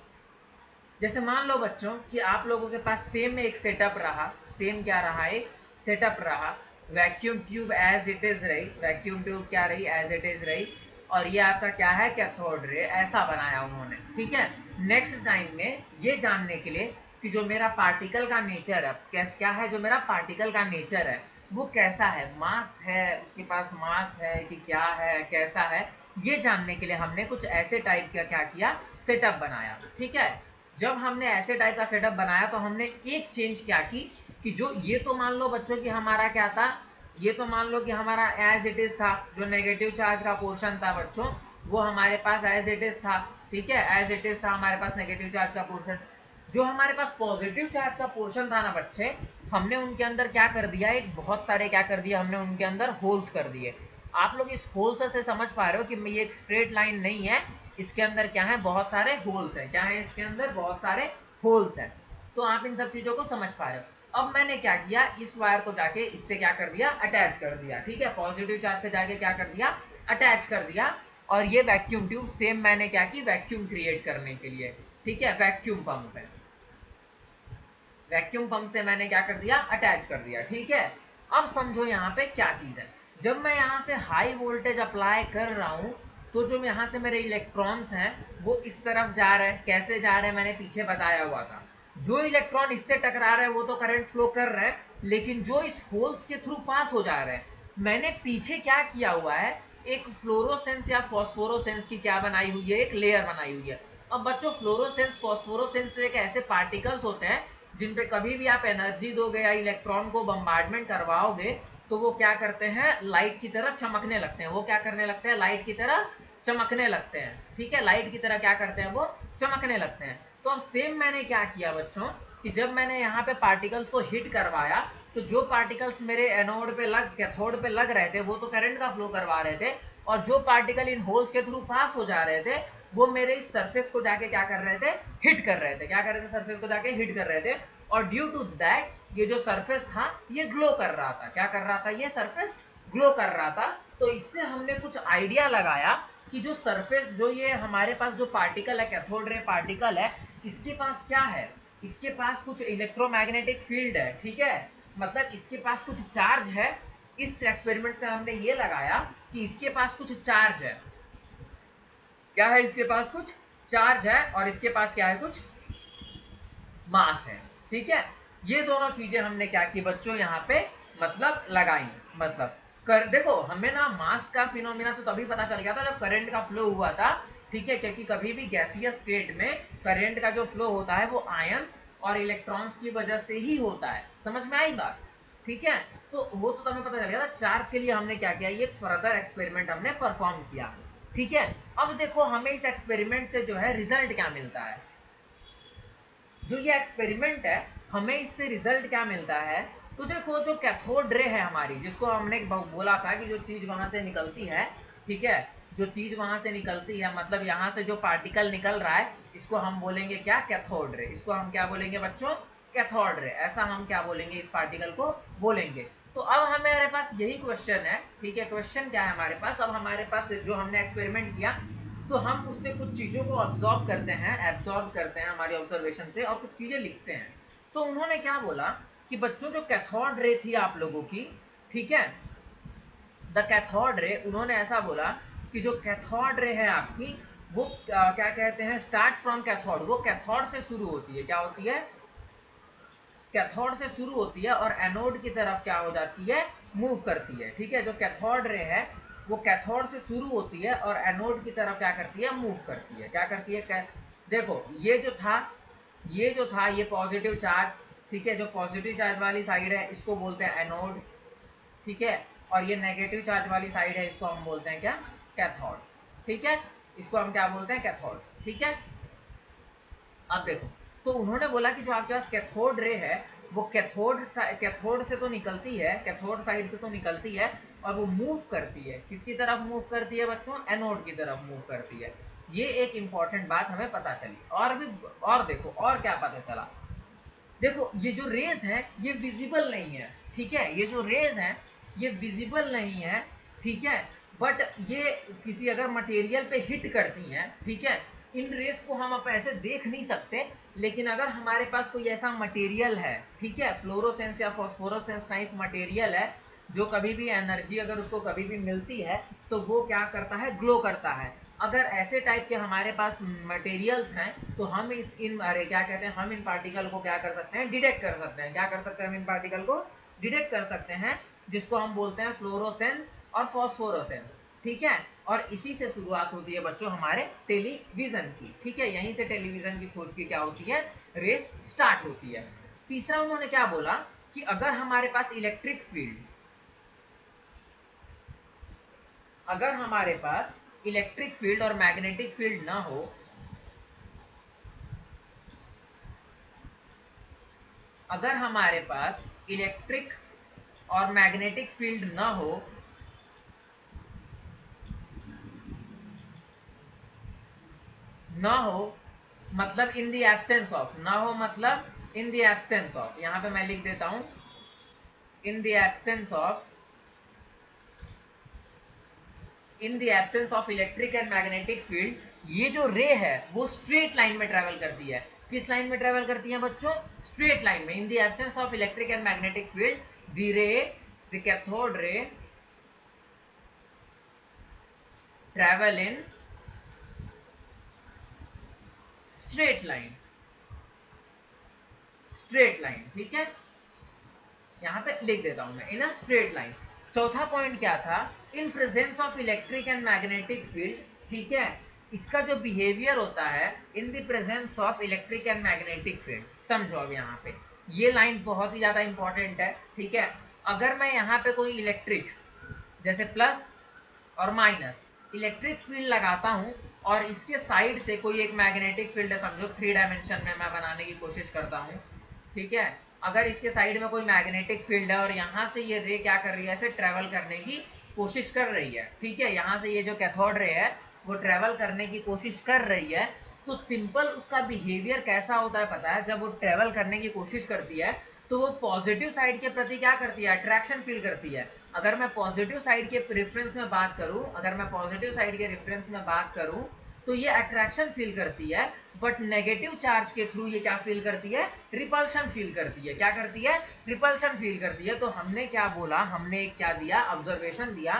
जैसे मान लो बच्चों कि आप लोगों के पास सेम एक सेटअप रहा, सेम क्या रहा, एक सेटअप रहा, vacuum tube as it is रही, वैक्यूम ट्यूब क्या रही, एज इट इज रही, और ये आपका क्या है, कैथोड रे, ऐसा बनाया उन्होंने। ठीक है, नेक्स्ट टाइम में ये जानने के लिए कि जो मेरा पार्टिकल का नेचर है, क्या है जो मेरा पार्टिकल का नेचर है वो कैसा है, मास है, उसके पास मास है कि क्या है, कैसा है, ये जानने के लिए हमने कुछ ऐसे टाइप का क्या किया, सेटअप बनाया। ठीक है, जब हमने ऐसे टाइप का सेटअप बनाया तो हमने एक चेंज क्या की कि जो ये तो मान लो बच्चों कि हमारा क्या था, ये तो मान लो कि हमारा एज इट इज था, जो नेगेटिव चार्ज का पोर्शन था बच्चों वो हमारे पास एज इट इज था। ठीक है, एज इट इज था हमारे पास नेगेटिव चार्ज का पोर्शन। जो हमारे पास पॉजिटिव चार्ज का पोर्शन था ना बच्चे, हमने उनके अंदर क्या कर दिया, एक बहुत सारे क्या कर दिया हमने उनके अंदर होल्स कर दिए। आप लोग इस होल्स से समझ पा रहे हो कि ये एक स्ट्रेट लाइन नहीं है, इसके अंदर क्या है, बहुत सारे होल्स हैं। क्या है इसके अंदर, बहुत सारे होल्स हैं। तो आप इन सब चीजों को समझ पा रहे हो। अब मैंने क्या किया, इस वायर को जाके इससे क्या कर दिया, अटैच कर दिया। ठीक है, पॉजिटिव चार्ज से जाके क्या कर दिया, अटैच कर दिया। और ये वैक्यूम ट्यूब सेम मैंने क्या की, वैक्यूम क्रिएट करने के लिए, ठीक है, वैक्यूम पंप है, वैक्यूम पंप से मैंने क्या कर दिया, अटैच कर दिया। ठीक है, अब समझो यहाँ पे क्या चीज है, जब मैं यहाँ से हाई वोल्टेज अप्लाई कर रहा हूँ तो जो यहाँ से मेरे इलेक्ट्रॉन्स हैं वो इस तरफ जा रहे हैं। कैसे जा रहे हैं मैंने पीछे बताया हुआ था, जो इलेक्ट्रॉन इससे टकरा रहे हैं वो तो करंट फ्लो कर रहे हैं, लेकिन जो इस होल्स के थ्रू पास हो जा रहे हैं, मैंने पीछे क्या किया हुआ है, एक फ्लोरोसेंस या फॉस्फोरोसेंस की क्या बनाई हुई है, एक लेयर बनाई हुई है। अब बच्चों फ्लोरोसेंस फॉस्फोरोसेंस एक ऐसे पार्टिकल्स होते हैं जिन पे कभी भी आप एनर्जी दोगे या इलेक्ट्रॉन को बम्बार्डमेंट करवाओगे तो वो क्या करते हैं, लाइट की तरह चमकने लगते हैं। वो क्या करने लगते हैं, लाइट की तरह चमकने लगते हैं। ठीक है, लाइट की तरह क्या करते हैं, वो चमकने लगते हैं। तो अब सेम मैंने क्या किया बच्चों कि जब मैंने यहाँ पे पार्टिकल्स को हिट करवाया तो जो पार्टिकल्स मेरे एनोड पे लग, कैथोड पे लग रहे थे वो तो करंट का फ्लो करवा रहे थे, और जो पार्टिकल इन होल्स के थ्रू पास हो जा रहे थे वो मेरे इस सरफेस को जाके क्या कर रहे थे, हिट कर रहे थे। क्या कर रहे थे, सरफेस को जाके हिट कर रहे थे, और ड्यू टू दैट ये जो सरफेस था ये ग्लो कर रहा था। क्या कर रहा था, ये सरफेस ग्लो कर रहा था। तो इससे हमने कुछ आइडिया लगाया कि जो सरफेस, जो ये हमारे पास जो पार्टिकल है, कैथोड रे पार्टिकल है, इसके पास क्या है, इसके पास कुछ इलेक्ट्रोमैग्नेटिक फील्ड है। ठीक है, मतलब इसके पास कुछ चार्ज है। इस एक्सपेरिमेंट से हमने ये लगाया कि इसके पास कुछ चार्ज है। क्या है, इसके पास कुछ चार्ज है और इसके पास क्या है, कुछ मास है। ठीक है, ये दोनों चीजें हमने क्या की बच्चों यहाँ पे मतलब लगाई। मतलब देखो हमें ना मास का फिनोमिना तो तभी पता चल गया था जब करंट का फ्लो हुआ था, ठीक है, क्योंकि कभी भी गैसियस स्टेट में करंट का जो फ्लो होता है वो आयंस और इलेक्ट्रॉन्स की वजह से ही होता है। समझ में आई बात? ठीक है, तो वो तो तुम्हें पता चल गया था। चार्ज के लिए हमने क्या किया, ये फर्दर एक्सपेरिमेंट हमने परफॉर्म किया। ठीक है, अब देखो हमें इस एक्सपेरिमेंट से जो है रिजल्ट क्या मिलता है। जो ये एक्सपेरिमेंट है हमें इससे रिजल्ट क्या मिलता है, तो देखो जो कैथोड रे है हमारी, जिसको हमने बोला था कि जो चीज वहां से निकलती है, ठीक है, जो चीज वहां से निकलती है मतलब यहाँ से जो पार्टिकल निकल रहा है, इसको हम बोलेंगे क्या, कैथोड रे। इसको हम क्या बोलेंगे बच्चों, कैथोड रे। ऐसा हम क्या बोलेंगे, इस पार्टिकल को बोलेंगे। तो अब हमारे पास यही क्वेश्चन है, ठीक है, क्वेश्चन क्या है हमारे पास, अब हमारे पास जो हमने एक्सपेरिमेंट किया तो हम उससे कुछ चीजों को एब्जॉर्ब करते हैं हमारी ऑब्जर्वेशन से, और कुछ चीजें लिखते हैं। तो उन्होंने क्या बोला कि बच्चों जो कैथोड रे थी आप लोगों की, ठीक है, द कैथोड रे, उन्होंने ऐसा बोला कि जो कैथोड रे है आपकी वो क्या कहते हैं, स्टार्ट फ्रॉम कैथोड, वो कैथोड से शुरू होती है। क्या होती है, कैथोड से शुरू होती है और एनोड की तरफ क्या हो जाती है, मूव करती है। ठीक है, जो कैथोड रे है वो कैथोड से शुरू होती है और एनोड की तरफ क्या करती है, मूव करती है। क्या करती है, देखो ये जो था ये पॉजिटिव चार्ज, ठीक है, जो पॉजिटिव चार्ज वाली साइड है इसको बोलते हैं एनोड, ठीक है, और ये नेगेटिव चार्ज वाली साइड है इसको हम बोलते हैं क्या, कैथोड। ठीक है, इसको हम क्या बोलते हैं, कैथोड। ठीक है, अब देखो, तो उन्होंने बोला कि जो आपके पास कैथोड रे है वो कैथोड से तो निकलती है, कैथोड साइड से तो निकलती है, और वो मूव करती है, किसकी तरफ मूव करती है बच्चों, एनोड की तरफ मूव करती है। ये एक इंपॉर्टेंट बात हमें पता चली। और देखो और क्या पता चला, देखो ये जो रेज है ये विजिबल नहीं है, ठीक है, ये जो रेज है ये विजिबल नहीं है, ठीक है, बट ये किसी अगर मटेरियल पे हिट करती हैं, ठीक है, इन रेस को हम अब ऐसे देख नहीं सकते, लेकिन अगर हमारे पास कोई ऐसा मटेरियल है, ठीक है, फ्लोरोसेंस या फॉस्फोरोसेंस टाइप मटेरियल है, जो कभी भी एनर्जी अगर उसको कभी भी मिलती है तो वो क्या करता है, ग्लो करता है। अगर ऐसे टाइप के हमारे पास मटेरियल्स हैं तो हम अरे क्या कहते हैं, हम इन पार्टिकल को क्या कर सकते हैं, डिटेक्ट कर सकते हैं। क्या कर सकते हैं, हम इन पार्टिकल को डिटेक्ट कर सकते हैं, जिसको हम बोलते हैं फ्लोरोसेंस और फॉस्फोरोसेंस। ठीक है, और इसी से शुरुआत होती है बच्चों हमारे टेलीविजन की। ठीक है, यहीं से टेलीविजन की खोज की क्या होती है, रेस स्टार्ट होती है। तीसरा उन्होंने क्या बोला कि अगर हमारे पास इलेक्ट्रिक फील्ड, अगर हमारे पास इलेक्ट्रिक फील्ड और मैग्नेटिक फील्ड ना हो, अगर हमारे पास इलेक्ट्रिक और मैग्नेटिक फील्ड ना हो, मतलब इन द एब्सेंस ऑफ, ना हो मतलब इन द एब्सेंस ऑफ, यहां पे मैं लिख देता हूं in the absence of, in the absence of electric and magnetic field, ये जो रे है वो स्ट्रेट लाइन में ट्रेवल करती है। किस लाइन में ट्रेवल करती है बच्चों, स्ट्रेट लाइन में। In the absence of electric and magnetic field the रे, the cathode ray travel in straight line, straight line. ठीक है, यहां पे लिख देता हूं मैं, इन अ स्ट्रेट लाइन। चौथा पॉइंट क्या था, in presence of electric and magnetic field, ठीक है, इसका जो बिहेवियर होता है in the presence of electric and magnetic field. समझो अब यहाँ पे ये लाइन बहुत ही ज्यादा इंपॉर्टेंट है। ठीक है, अगर मैं यहाँ पे कोई इलेक्ट्रिक जैसे प्लस और माइनस इलेक्ट्रिक फील्ड लगाता हूं और इसके साइड से कोई एक मैग्नेटिक फील्ड है, समझो 3 डायमेंशन में मैं बनाने की कोशिश करता हूं, ठीक है, अगर इसके साइड में कोई मैग्नेटिक फील्ड है और यहाँ से ये रे क्या कर रही है, ऐसे ट्रेवल करने की कोशिश कर रही है। ठीक है, यहाँ से ये जो कैथोड रे है वो ट्रेवल करने की कोशिश कर रही है, तो सिंपल उसका बिहेवियर कैसा होता है पता है, जब वो ट्रेवल करने की कोशिश करती है तो वो पॉजिटिव साइड के प्रति क्या करती है, अट्रैक्शन फील करती है। अगर मैं पॉजिटिव साइड के रेफरेंस में बात करूं, अगर मैं पॉजिटिव साइड के रेफरेंस में बात करूं तो ये अट्रैक्शन फील करती है, बट नेगेटिव चार्ज के थ्रू ये क्या फील करती है, रिपल्शन फील करती है। क्या करती है, रिपल्शन फील करती है। तो हमने क्या बोला, हमने एक क्या दिया, ऑब्जर्वेशन दिया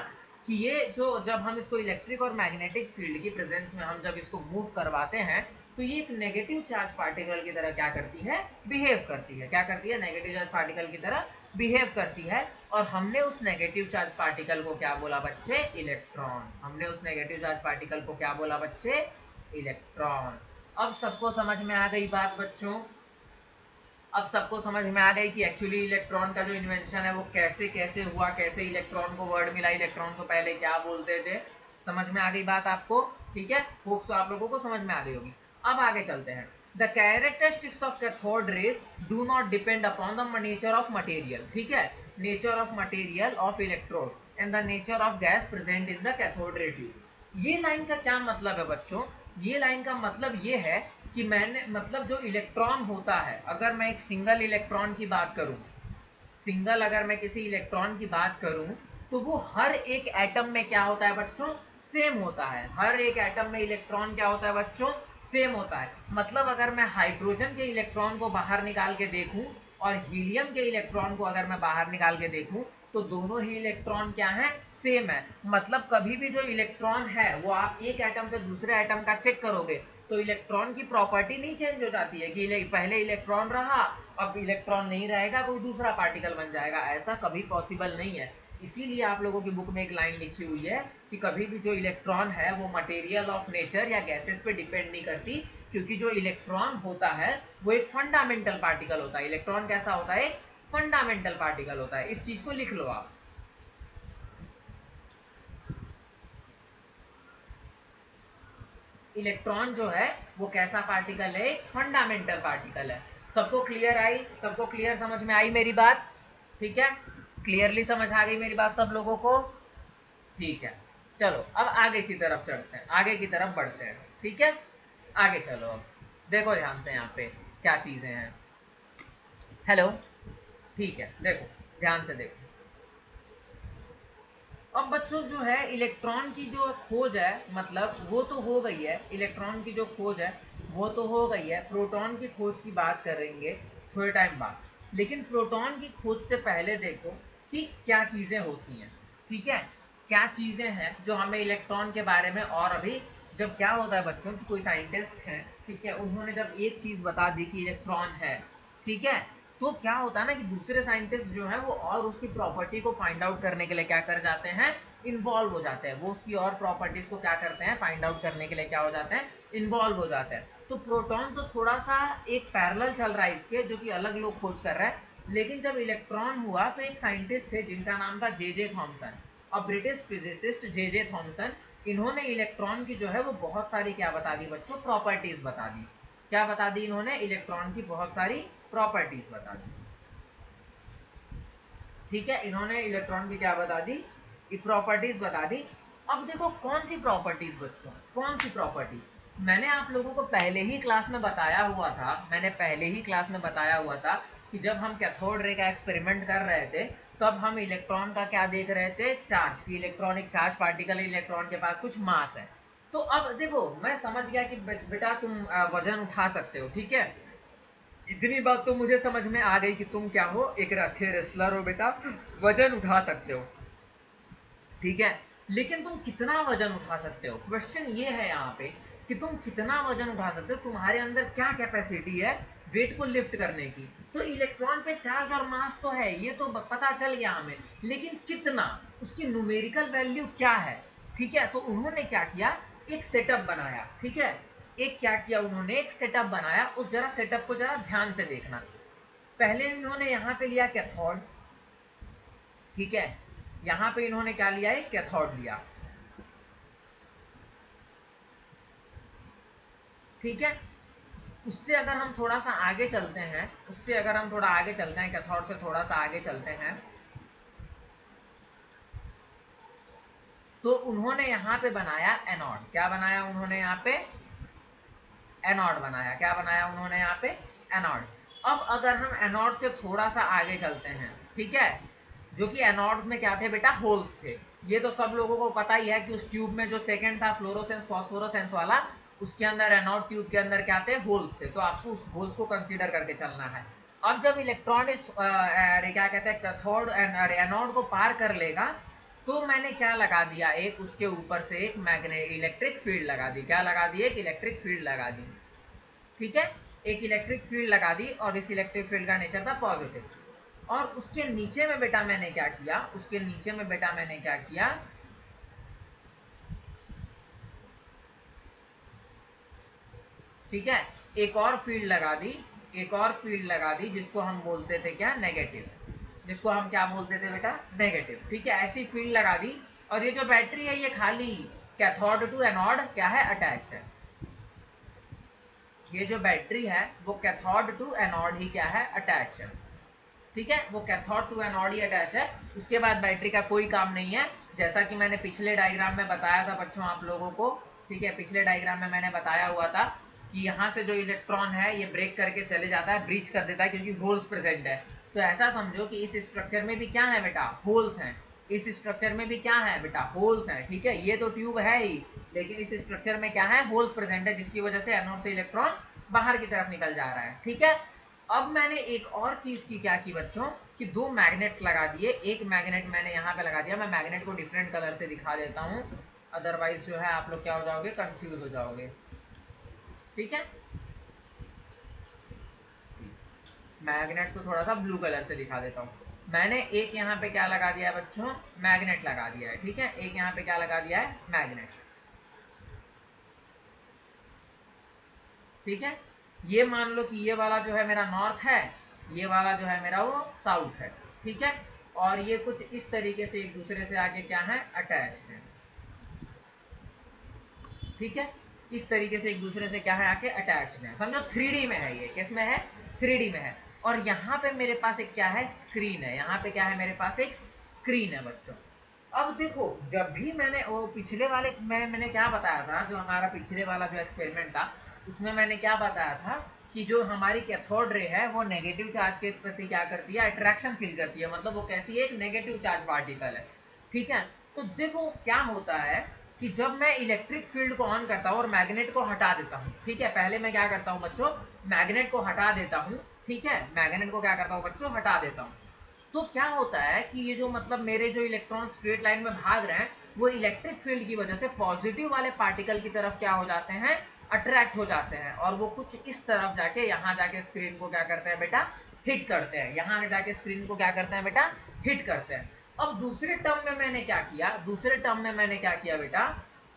कि ये जो जब हम इसको इलेक्ट्रिक और मैग्नेटिक फील्ड की प्रेजेंस में हम जब इसको मूव करवाते हैं तो ये एक नेगेटिव चार्ज पार्टिकल की तरह क्या करती है, बिहेव करती है। क्या करती है, नेगेटिव चार्ज पार्टिकल की तरह बिहेव करती है। और हमने उस नेगेटिव चार्ज पार्टिकल को क्या बोला बच्चे? इलेक्ट्रॉन। हमने उस नेगेटिव चार्ज पार्टिकल को क्या बोला बच्चे? इलेक्ट्रॉन। अब सबको समझ में आ गई बात बच्चों? अब सबको समझ में आ गई कि एक्चुअली इलेक्ट्रॉन का जो इन्वेंशन है वो कैसे कैसे हुआ, कैसे इलेक्ट्रॉन को वर्ड मिला, इलेक्ट्रॉन को पहले क्या बोलते थे। समझ में आ गई बात आपको? ठीक है, होप्स तो आप लोगों को समझ में आ गई होगी। अब आगे चलते हैं। The characteristics of cathode rays do not depend upon the nature of material. ठीक है, nature of material of electrode and the nature of gas present in the cathode ray tube. ये लाइन का क्या मतलब है बच्चों? ये लाइन का मतलब ये है कि मैंने मतलब जो इलेक्ट्रॉन होता है, अगर मैं एक सिंगल इलेक्ट्रॉन की बात करूं, अगर मैं किसी इलेक्ट्रॉन की बात करूं, तो वो हर एक एटम में क्या होता है बच्चों? सेम होता है। हर एक एटम में इलेक्ट्रॉन क्या होता है बच्चों? सेम होता है। मतलब अगर मैं हाइड्रोजन के इलेक्ट्रॉन को बाहर निकाल के देखूं और हीलियम के इलेक्ट्रॉन को अगर मैं बाहर निकाल के देखूं, तो दोनों ही इलेक्ट्रॉन क्या है? सेम है। मतलब कभी भी जो इलेक्ट्रॉन है वो आप एक एटम से दूसरे एटम का चेक करोगे तो इलेक्ट्रॉन की प्रॉपर्टी नहीं चेंज हो जाती है कि पहले इलेक्ट्रॉन रहा, अब इलेक्ट्रॉन नहीं रहेगा, कोई दूसरा पार्टिकल बन जाएगा। ऐसा कभी पॉसिबल नहीं है। इसीलिए आप लोगों की बुक में एक लाइन लिखी हुई है कि कभी भी जो इलेक्ट्रॉन है वो मटेरियल ऑफ नेचर या गैसेस पे डिपेंड नहीं करती, क्योंकि जो इलेक्ट्रॉन होता है वो एक फंडामेंटल पार्टिकल होता है। इलेक्ट्रॉन कैसा होता है? फंडामेंटल पार्टिकल होता है। इस चीज को लिख लो आप। इलेक्ट्रॉन जो है वो कैसा पार्टिकल है? फंडामेंटल पार्टिकल है। सबको क्लियर आई? सबको क्लियर समझ में आई मेरी बात? ठीक है, क्लियरली समझ आ गई मेरी बात सब लोगों को? ठीक है, चलो अब आगे की तरफ चढ़ते हैं, आगे की तरफ बढ़ते हैं। ठीक है, आगे चलो। अब देखो ध्यान से यहाँ पे क्या चीजें हैं। हेलो, ठीक है, देखो ध्यान से देखो। अब बच्चों जो है इलेक्ट्रॉन की जो खोज है, मतलब वो तो हो गई है। इलेक्ट्रॉन की जो खोज है वो तो हो गई है। प्रोटॉन की खोज की बात करेंगे थोड़े टाइम बाद। लेकिन प्रोटॉन की खोज से पहले देखो कि क्या चीजें होती हैं। ठीक है, क्या चीजें हैं जो हमें इलेक्ट्रॉन के बारे में। और अभी जब क्या होता है बच्चों कि कोई साइंटिस्ट है, ठीक है, उन्होंने जब एक चीज बता दी कि इलेक्ट्रॉन है, ठीक है, तो क्या होता है ना कि दूसरे साइंटिस्ट जो है वो और उसकी प्रॉपर्टी को फाइंड आउट करने के लिए क्या कर जाते हैं? इन्वॉल्व हो जाते हैं। वो उसकी और प्रॉपर्टीज को क्या करते हैं? फाइंड आउट करने के लिए क्या हो जाते हैं? इन्वॉल्व हो जाते हैं। तो प्रोटॉन तो थोड़ा सा एक पैरेलल चल रहा है इसके, जो कि अलग लोग खोज कर रहे हैं। लेकिन जब इलेक्ट्रॉन हुआ तो एक साइंटिस्ट थे जिनका नाम था जे थॉमसन, और ब्रिटिश फिजिसिस्ट जे थॉमसन। इन्होंने इलेक्ट्रॉन की जो है वो बहुत सारी क्या बता दी बच्चों? प्रॉपर्टीज बता दी। क्या बता दी इन्होंने? इलेक्ट्रॉन की बहुत सारी प्रॉपर्टीज बता दी। ठीक है, इन्होंने इलेक्ट्रॉन की क्या बता दी? प्रॉपर्टीज बता दी। अब देखो कौन सी प्रॉपर्टीज बच्चों? कौन सी प्रॉपर्टीज? मैंने आप लोगों को पहले ही क्लास में बताया हुआ था, कि जब हम कैथोड रे का एक्सपेरिमेंट कर रहे थे तब हम इलेक्ट्रॉन का क्या देख रहे थे? चार्ज। कि इलेक्ट्रॉनिक चार्ज पार्टिकल, इलेक्ट्रॉन के पास कुछ मास है। तो अब देखो मैं समझ गया कि बेटा तुम वजन उठा सकते हो। ठीक है, इतनी बात तो मुझे समझ में आ गई कि तुम क्या हो? एक अच्छे रेसलर हो बेटा, वजन उठा सकते हो। ठीक है, लेकिन तुम कितना वजन उठा सकते हो? क्वेश्चन ये है यहाँ पे कि तुम कितना वजन उठा सकते हो, तुम्हारे अंदर क्या कैपेसिटी है वेट को लिफ्ट करने की। तो इलेक्ट्रॉन पे चार्ज और मास तो है, ये तो पता चल गया हमें, लेकिन कितना, उसकी न्यूमेरिकल वैल्यू क्या है। ठीक है, तो उन्होंने क्या किया? एक सेटअप बनाया। ठीक है, एक क्या किया उन्होंने? एक सेटअप बनाया। उस जरा सेटअप को जरा ध्यान से देखना। पहले इन्होंने यहाँ पे लिया कैथोड। ठीक है, यहाँ पे इन्होंने क्या लिया? एक कैथोड लिया। ठीक है, उससे अगर हम थोड़ा सा आगे चलते हैं, कैथोड से थोड़ा सा आगे चलते हैं, तो उन्होंने यहाँ पे बनाया एनोड। क्या बनाया उन्होंने यहाँ पे? एनोड बनाया। क्या बनाया उन्होंने यहाँ पे? एनोड। अब अगर हम एनोड से थोड़ा सा आगे चलते हैं, ठीक है, जो कि एनोड्स में क्या थे बेटा? होल्स थे। ये तो सब लोगों को पता ही है कि उस ट्यूब में जो सेकंड था फ्लोरोसेंस फॉस्फोरोसेंस वाला, उसके अंदर एनोड ट्यूब के अंदर क्या थे? होल्स थे। तो आपको उस होल्स को कंसीडर करके चलना है। अब जब इलेक्ट्रॉन इस क्या कहते हैं, कैथोड एनोड को पार कर लेगा, तो मैंने क्या लगा दिया? एक उसके ऊपर से एक इलेक्ट्रिक फील्ड लगा दी। क्या लगा दी? एक इलेक्ट्रिक फील्ड लगा दी। ठीक है, एक इलेक्ट्रिक फील्ड लगा दी, और इस इलेक्ट्रिक फील्ड का नेचर था पॉजिटिव। और उसके नीचे में बेटा मैंने क्या किया, उसके नीचे में बेटा मैंने क्या किया, ठीक है, एक और फील्ड लगा दी, एक और फील्ड लगा दी जिसको हम बोलते थे क्या, नेगेटिव, जिसको हम क्या बोलते थे बेटा, नेगेटिव। ठीक है, ऐसी फील्ड लगा दी। और ये जो बैटरी है ये खाली कैथोड टू एनोड क्या है, अटैच है। ये जो बैटरी है वो कैथोड टू एनोड ही क्या है, अटैच है। ठीक है, वो कैथोड टू एनोड ही अटैच है। उसके बाद बैटरी का कोई काम नहीं है, जैसा कि मैंने पिछले डायग्राम में बताया था बच्चों आप लोगों को। ठीक है, पिछले डायग्राम में मैंने बताया हुआ था कि यहाँ से जो इलेक्ट्रॉन है ये ब्रेक करके चले जाता है, ब्रीच कर देता है, क्योंकि होल्स प्रेजेंट है। तो ऐसा समझो कि इस स्ट्रक्चर में भी क्या है बेटा, होल्स हैं। इस स्ट्रक्चर में भी क्या है बेटा, होल्स हैं। ठीक है, ये तो ट्यूब है ही, लेकिन इस स्ट्रक्चर में क्या है, होल्स प्रेजेंट है, जिसकी वजह से एनोड से इलेक्ट्रॉन बाहर की तरफ निकल जा रहा है। ठीक है, अब मैंने एक और चीज की, क्या की बच्चों, कि दो मैग्नेट लगा दिए। एक मैग्नेट मैंने यहाँ पे लगा दिया, मैं मैग्नेट को डिफरेंट कलर से दिखा देता हूँ, अदरवाइज जो है आप लोग क्या हो जाओगे, कंफ्यूज हो जाओगे। ठीक है, मैग्नेट को थोड़ा सा ब्लू कलर से दिखा देता हूँ। मैंने एक यहाँ पे क्या लगा दिया है बच्चों, मैग्नेट लगा दिया है। ठीक है, एक यहाँ पे क्या लगा दिया है, मैग्नेट। ठीक है, ये मान लो कि ये वाला जो है मेरा नॉर्थ है, ये वाला जो है मेरा वो साउथ है। ठीक है, और ये कुछ इस तरीके से एक दूसरे से आगे क्या है, अटैच है। ठीक है, इस तरीके से एक दूसरे से क्या है, आके अटैच है। समझो 3D में है, ये किस में है, 3D में है। और यहाँ पे मेरे पास एक क्या है, स्क्रीन है। यहाँ पे क्या है, मेरे पास एक स्क्रीन है बच्चों। अब देखो, जब भी मैंने वो पिछले वाले मैंने क्या बताया था, जो हमारा पिछले वाला जो एक्सपेरिमेंट था उसमें मैंने क्या बताया था कि जो हमारी कैथोड रे है वो नेगेटिव चार्ज के प्रति क्या करती है, अट्रैक्शन फील करती है। मतलब वो कैसी है, एक नेगेटिव चार्ज पार्टिकल है। ठीक है, तो देखो क्या होता है कि जब मैं इलेक्ट्रिक फील्ड को ऑन करता हूँ और मैग्नेट को हटा देता हूँ, ठीक है, पहले मैं क्या करता हूँ बच्चों, मैग्नेट को हटा देता हूँ। ठीक है, मैग्नेट को क्या करता हूँ बच्चों, हटा देता हूँ। तो क्या होता है कि ये जो मतलब मेरे जो इलेक्ट्रॉन स्ट्रेट लाइन में भाग रहे हैं, वो इलेक्ट्रिक फील्ड की वजह से पॉजिटिव वाले पार्टिकल की तरफ क्या हो जाते हैं, अट्रैक्ट हो जाते हैं। और वो कुछ इस तरफ जाके, यहाँ जाके स्क्रीन को क्या करते हैं बेटा, हिट करते हैं। यहाँ जाके स्क्रीन को क्या करते हैं बेटा, हिट करते हैं। अब दूसरे टर्म में मैंने क्या किया, दूसरे टर्म में मैंने क्या किया बेटा,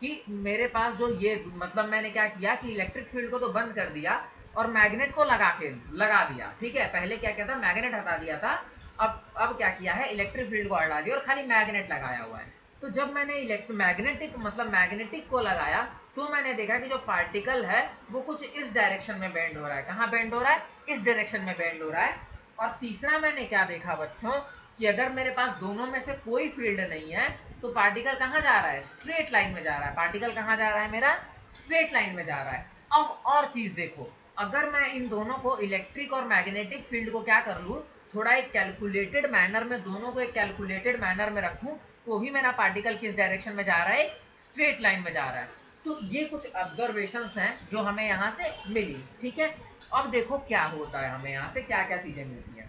कि मेरे पास जो ये मतलब मैंने क्या किया कि इलेक्ट्रिक फील्ड को तो बंद कर दिया और मैग्नेट को लगा दिया। ठीक है, पहले क्या किया था, मैग्नेट हटा दिया था। अब क्या किया है, इलेक्ट्रिक फील्ड को हटा दिया और खाली मैग्नेट लगाया हुआ है। तो जब मैंने मैग्नेटिक को लगाया, तो मैंने देखा कि जो पार्टिकल है वो कुछ इस डायरेक्शन में बेंड हो रहा है। कहाँ बेंड हो रहा है, इस डायरेक्शन में बेंड हो रहा है। और तीसरा मैंने क्या देखा बच्चों, कि अगर मेरे पास दोनों में से कोई फील्ड नहीं है तो पार्टिकल कहाँ जा रहा है, स्ट्रेट लाइन में जा रहा है। पार्टिकल कहाँ जा रहा है मेरा, स्ट्रेट लाइन में जा रहा है। अब और चीज देखो, अगर मैं इन दोनों को, इलेक्ट्रिक और मैग्नेटिक फील्ड को क्या कर लूँ, थोड़ा एक कैलकुलेटेड मैनर में, दोनों को एक कैलकुलेटेड मैनर में रखूं, तो भी मेरा पार्टिकल किस डायरेक्शन में जा रहा है, स्ट्रेट लाइन में जा रहा है। तो ये कुछ ऑब्जर्वेशंस हैं जो हमें यहाँ से मिली। ठीक है, अब देखो क्या होता है, हमें यहाँ से क्या क्या चीजें मिलती हैं।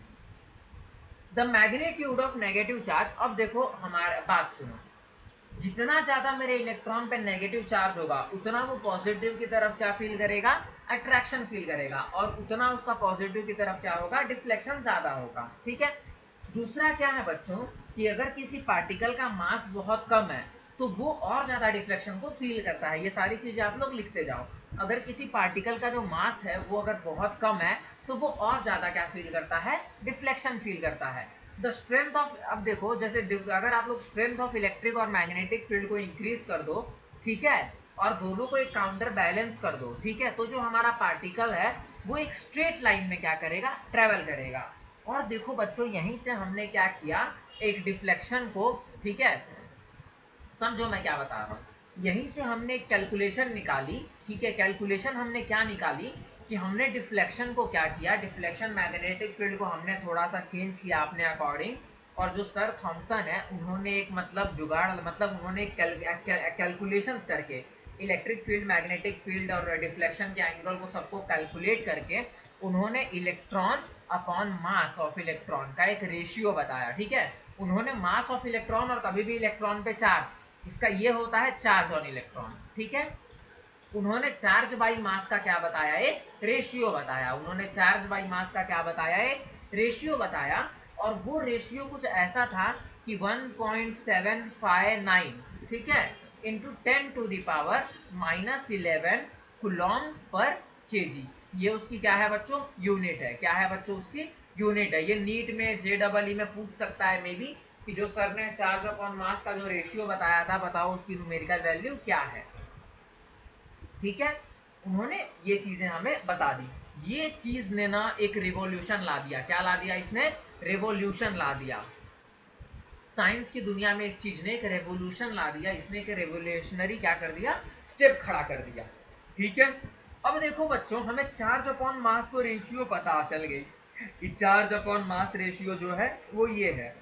The magnitude of negative charge. अब देखो हमारे बात सुनो, जितना ज्यादा मेरे इलेक्ट्रॉन पे नेगेटिव चार्ज होगा उतना वो पॉजिटिव की तरफ क्या फील करेगा, अट्रैक्शन फील करेगा, और उतना उसका पॉजिटिव की तरफ क्या होगा, डिफ्लेक्शन ज्यादा होगा। ठीक है, दूसरा क्या है बच्चों, कि अगर किसी पार्टिकल का मास बहुत कम है तो वो और ज्यादा डिफ्लेक्शन को फील करता है। ये सारी चीजें आप लोग लिखते जाओ। अगर किसी पार्टिकल का जो मास है वो अगर बहुत कम है तो वो और ज्यादा क्या फील करता है, डिफ्लेक्शन फील करता है। द स्ट्रेंथ ऑफ, अब देखो जैसे अगर आप लोग स्ट्रेंथ ऑफ इलेक्ट्रिक और मैग्नेटिक फील्ड को इंक्रीज कर दो, ठीक है, और दोनों को एक काउंटर बैलेंस कर दो, ठीक है, तो जो हमारा पार्टिकल है वो एक स्ट्रेट लाइन में क्या करेगा, ट्रेवल करेगा। और देखो बच्चों, यहीं से हमने क्या किया, एक डिफ्लेक्शन को, ठीक है, समझो मैं क्या बता रहा हूँ, यहीं से हमने एक कैलकुलेशन निकाली। ठीक है, कैलकुलेशन हमने क्या निकाली, कि हमने डिफ्लेक्शन को क्या किया, डिफ्लेक्शन मैग्नेटिक फील्ड को हमने थोड़ा सा चेंज किया अपने अकॉर्डिंग। और जो सर थॉमसन है उन्होंने एक मतलब जुगाड़, मतलब उन्होंने कैलकुलेशंस करके इलेक्ट्रिक फील्ड, मैग्नेटिक फील्ड और डिफ्लेक्शन के एंगल को सबको कैलकुलेट करके उन्होंने electron upon mass of electron का एक रेशियो बताया। ठीक है, उन्होंने मास ऑफ इलेक्ट्रॉन और कभी भी इलेक्ट्रॉन पे चार्ज, इसका ये होता है चार्ज ऑन इलेक्ट्रॉन। ठीक है, उन्होंने चार्ज बाई मास का क्या बताया, एक रेशियो बताया। उन्होंने चार्ज बाई मास का क्या बताया, एक रेशियो बताया। और वो रेशियो कुछ ऐसा था कि 1.759, ठीक है, इंटू 10⁻⁻11 कूलॉम पर केजी। ये उसकी क्या है बच्चों, यूनिट है। क्या है बच्चों, उसकी यूनिट है। ये नीट में JEE में पूछ सकता है मे बी कि जो सर ने चार्ज अपॉन मास का जो रेशियो बताया था, बताओ उसकी न्यूमेरिकल वैल्यू क्या है। ठीक है, उन्होंने ये चीजें हमें बता दी। ये चीज ने ना एक रिवॉल्यूशन ला दिया। क्या ला दिया इसने, रिवॉल्यूशन ला दिया। साइंस की दुनिया में इस चीज ने एक रेवोल्यूशन ला दिया। इसने एक रेवोल्यूशनरी क्या कर दिया, स्टेप खड़ा कर दिया। ठीक है, अब देखो बच्चों, हमें चार्ज अपॉन मास को रेशियो पता चल गई कि चार्ज अपॉन मास रेशियो जो है वो ये है।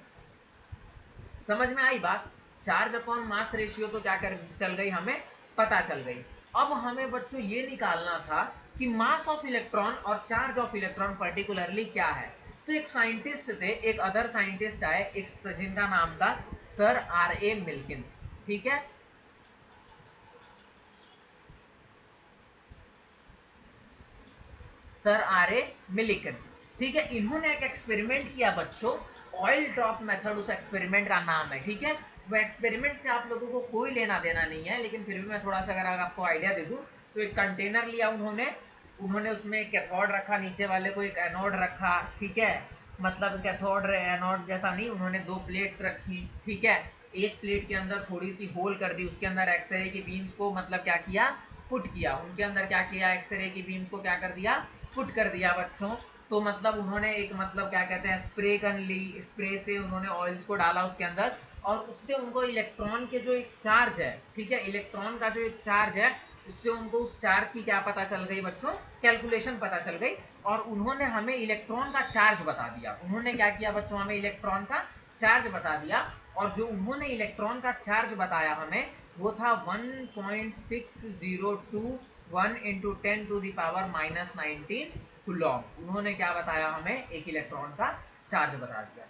समझ में आई बात। चार्ज अपॉन मास रेशियो तो क्या कर चल गई, हमें पता चल गई। अब हमें बच्चों ये निकालना था कि मास ऑफ इलेक्ट्रॉन और चार्ज ऑफ इलेक्ट्रॉन पर्टिकुलरली क्या है। तो एक साइंटिस्ट थे, एक अदर साइंटिस्ट आए, एक जिनका नाम था सर RA मिल्किंस। ठीक है, सर RA मिल्किन। ठीक है, इन्होंने एक एक्सपेरिमेंट किया बच्चों, ऑयल ड्रॉप मेथड उस एक्सपेरिमेंट का नाम है। ठीक है, वो एक्सपेरिमेंट से आप लोगों को कोई लेना देना नहीं है, लेकिन फिर भी मैं थोड़ा सा अगर आपको आइडिया दे दूं तो एक कंटेनर लिया उन्होंने उसमें एक कैथोड रखा, नीचे वाले को एक एनोड रखा। ठीक है, मतलब कैथोड एनोड जैसा नहीं, उन्होंने दो प्लेट्स रखी। ठीक है, एक प्लेट के अंदर थोड़ी सी होल कर दी, उसके अंदर एक्सरे की बीम्स को मतलब क्या किया, पुट किया। उनके अंदर क्या किया, एक्सरे की बीम्स को क्या कर दिया, पुट कर दिया बच्चों। तो मतलब उन्होंने एक मतलब क्या कहते हैं, स्प्रे गन ली, स्प्रे से उन्होंने ऑयल्स को डाला उसके अंदर, और उससे उनको इलेक्ट्रॉन के जो एक चार्ज है, ठीक है, इलेक्ट्रॉन का जो एक चार्ज है, उससे उनको उस चार्ज की क्या पता चल गई बच्चों, कैलकुलेशन पता चल गई। और उन्होंने हमें इलेक्ट्रॉन का चार्ज बता दिया। उन्होंने क्या किया बच्चों, हमें इलेक्ट्रॉन का चार्ज बता दिया। और जो उन्होंने इलेक्ट्रॉन का चार्ज बताया हमें, वो था 1.6021 इंटू 10⁻⁻19 कूलॉम। उन्होंने क्या बताया हमें, एक इलेक्ट्रॉन का चार्ज बता दिया।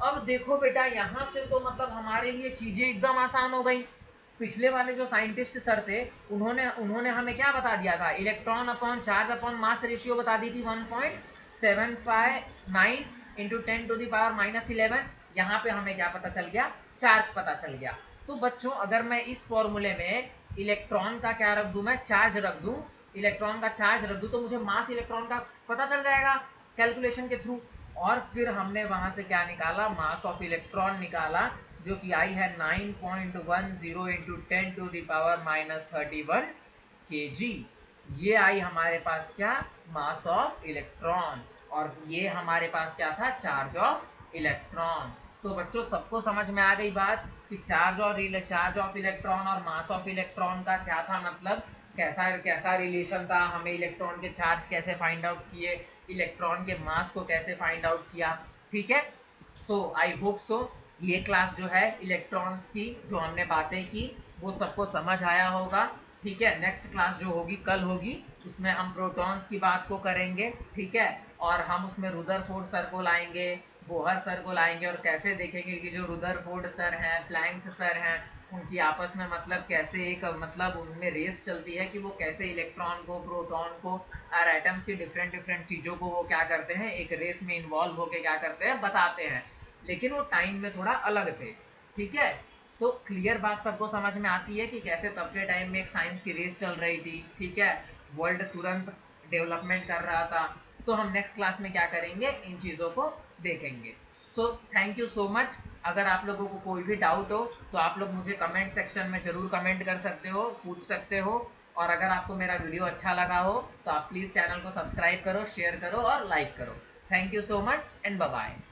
अब देखो बेटा, यहां से तो मतलब हमारे लिए चीजें एकदम आसान हो गई। पिछले वाले जो साइंटिस्ट सर थे, उन्होंने हमें क्या बता दिया था, electron upon charge upon mass ratio बता दी थी 1.759 इंटू 10⁻⁻11। यहाँ पे हमें क्या पता चल गया, चार्ज पता चल गया। तो बच्चों, अगर मैं इस फॉर्मूले में इलेक्ट्रॉन का क्या रख दूं, मैं चार्ज रख दूं, इलेक्ट्रॉन का चार्ज रख दूं, तो मुझे मास इलेक्ट्रॉन का पता चल जाएगा कैलकुलेशन के थ्रू। और फिर हमने वहां से क्या निकाला, मास ऑफ इलेक्ट्रॉन निकाला, जो कि आई है 9.10 इंटू 10⁻⁻31 kg। ये आई हमारे पास क्या, मास ऑफ इलेक्ट्रॉन। और ये हमारे पास क्या था, चार्ज ऑफ इलेक्ट्रॉन। तो बच्चों, सबको समझ में आ गई बात कि चार्ज ऑफ इलेक्ट्रॉन और मास ऑफ इलेक्ट्रॉन का क्या था, मतलब कैसा कैसा रिलेशन था, हमें इलेक्ट्रॉन के चार्ज कैसे फाइंड आउट किए, इलेक्ट्रॉन के मास को कैसे फाइंड आउट किया। ठीक है, सो आई होप सो ये क्लास जो है इलेक्ट्रॉन्स की जो हमने बातें की वो सबको समझ आया होगा। ठीक है, नेक्स्ट क्लास जो होगी कल होगी, उसमें हम प्रोटॉन्स की बात को करेंगे। ठीक है, और हम उसमें रुदरफोर्ड सर को लाएंगे, बोहर सर को लाएंगे, और कैसे देखेंगे कि जो रुदरफोर्ड सर हैं, प्लैंक सर हैं, उनकी आपस में मतलब कैसे एक मतलब उनमें रेस चलती है कि वो कैसे इलेक्ट्रॉन को, प्रोटॉन को और एटम्स की डिफरेंट डिफरेंट चीज़ों को वो क्या करते हैं, एक रेस में इन्वॉल्व होकर क्या करते हैं, बताते हैं। लेकिन वो टाइम में थोड़ा अलग थे। ठीक है, तो क्लियर बात सबको समझ में आती है कि कैसे तब के टाइम में एक साइंस की रेस चल रही थी। ठीक है, वर्ल्ड तुरंत डेवलपमेंट कर रहा था। तो हम नेक्स्ट क्लास में क्या करेंगे, इन चीज़ों को देखेंगे। So thank you so much. अगर आप लोगों को कोई भी डाउट हो तो आप लोग मुझे कमेंट सेक्शन में ज़रूर कमेंट कर सकते हो, पूछ सकते हो। और अगर आपको मेरा वीडियो अच्छा लगा हो तो आप प्लीज़ चैनल को सब्सक्राइब करो, शेयर करो और लाइक करो। Thank you so much and bye bye.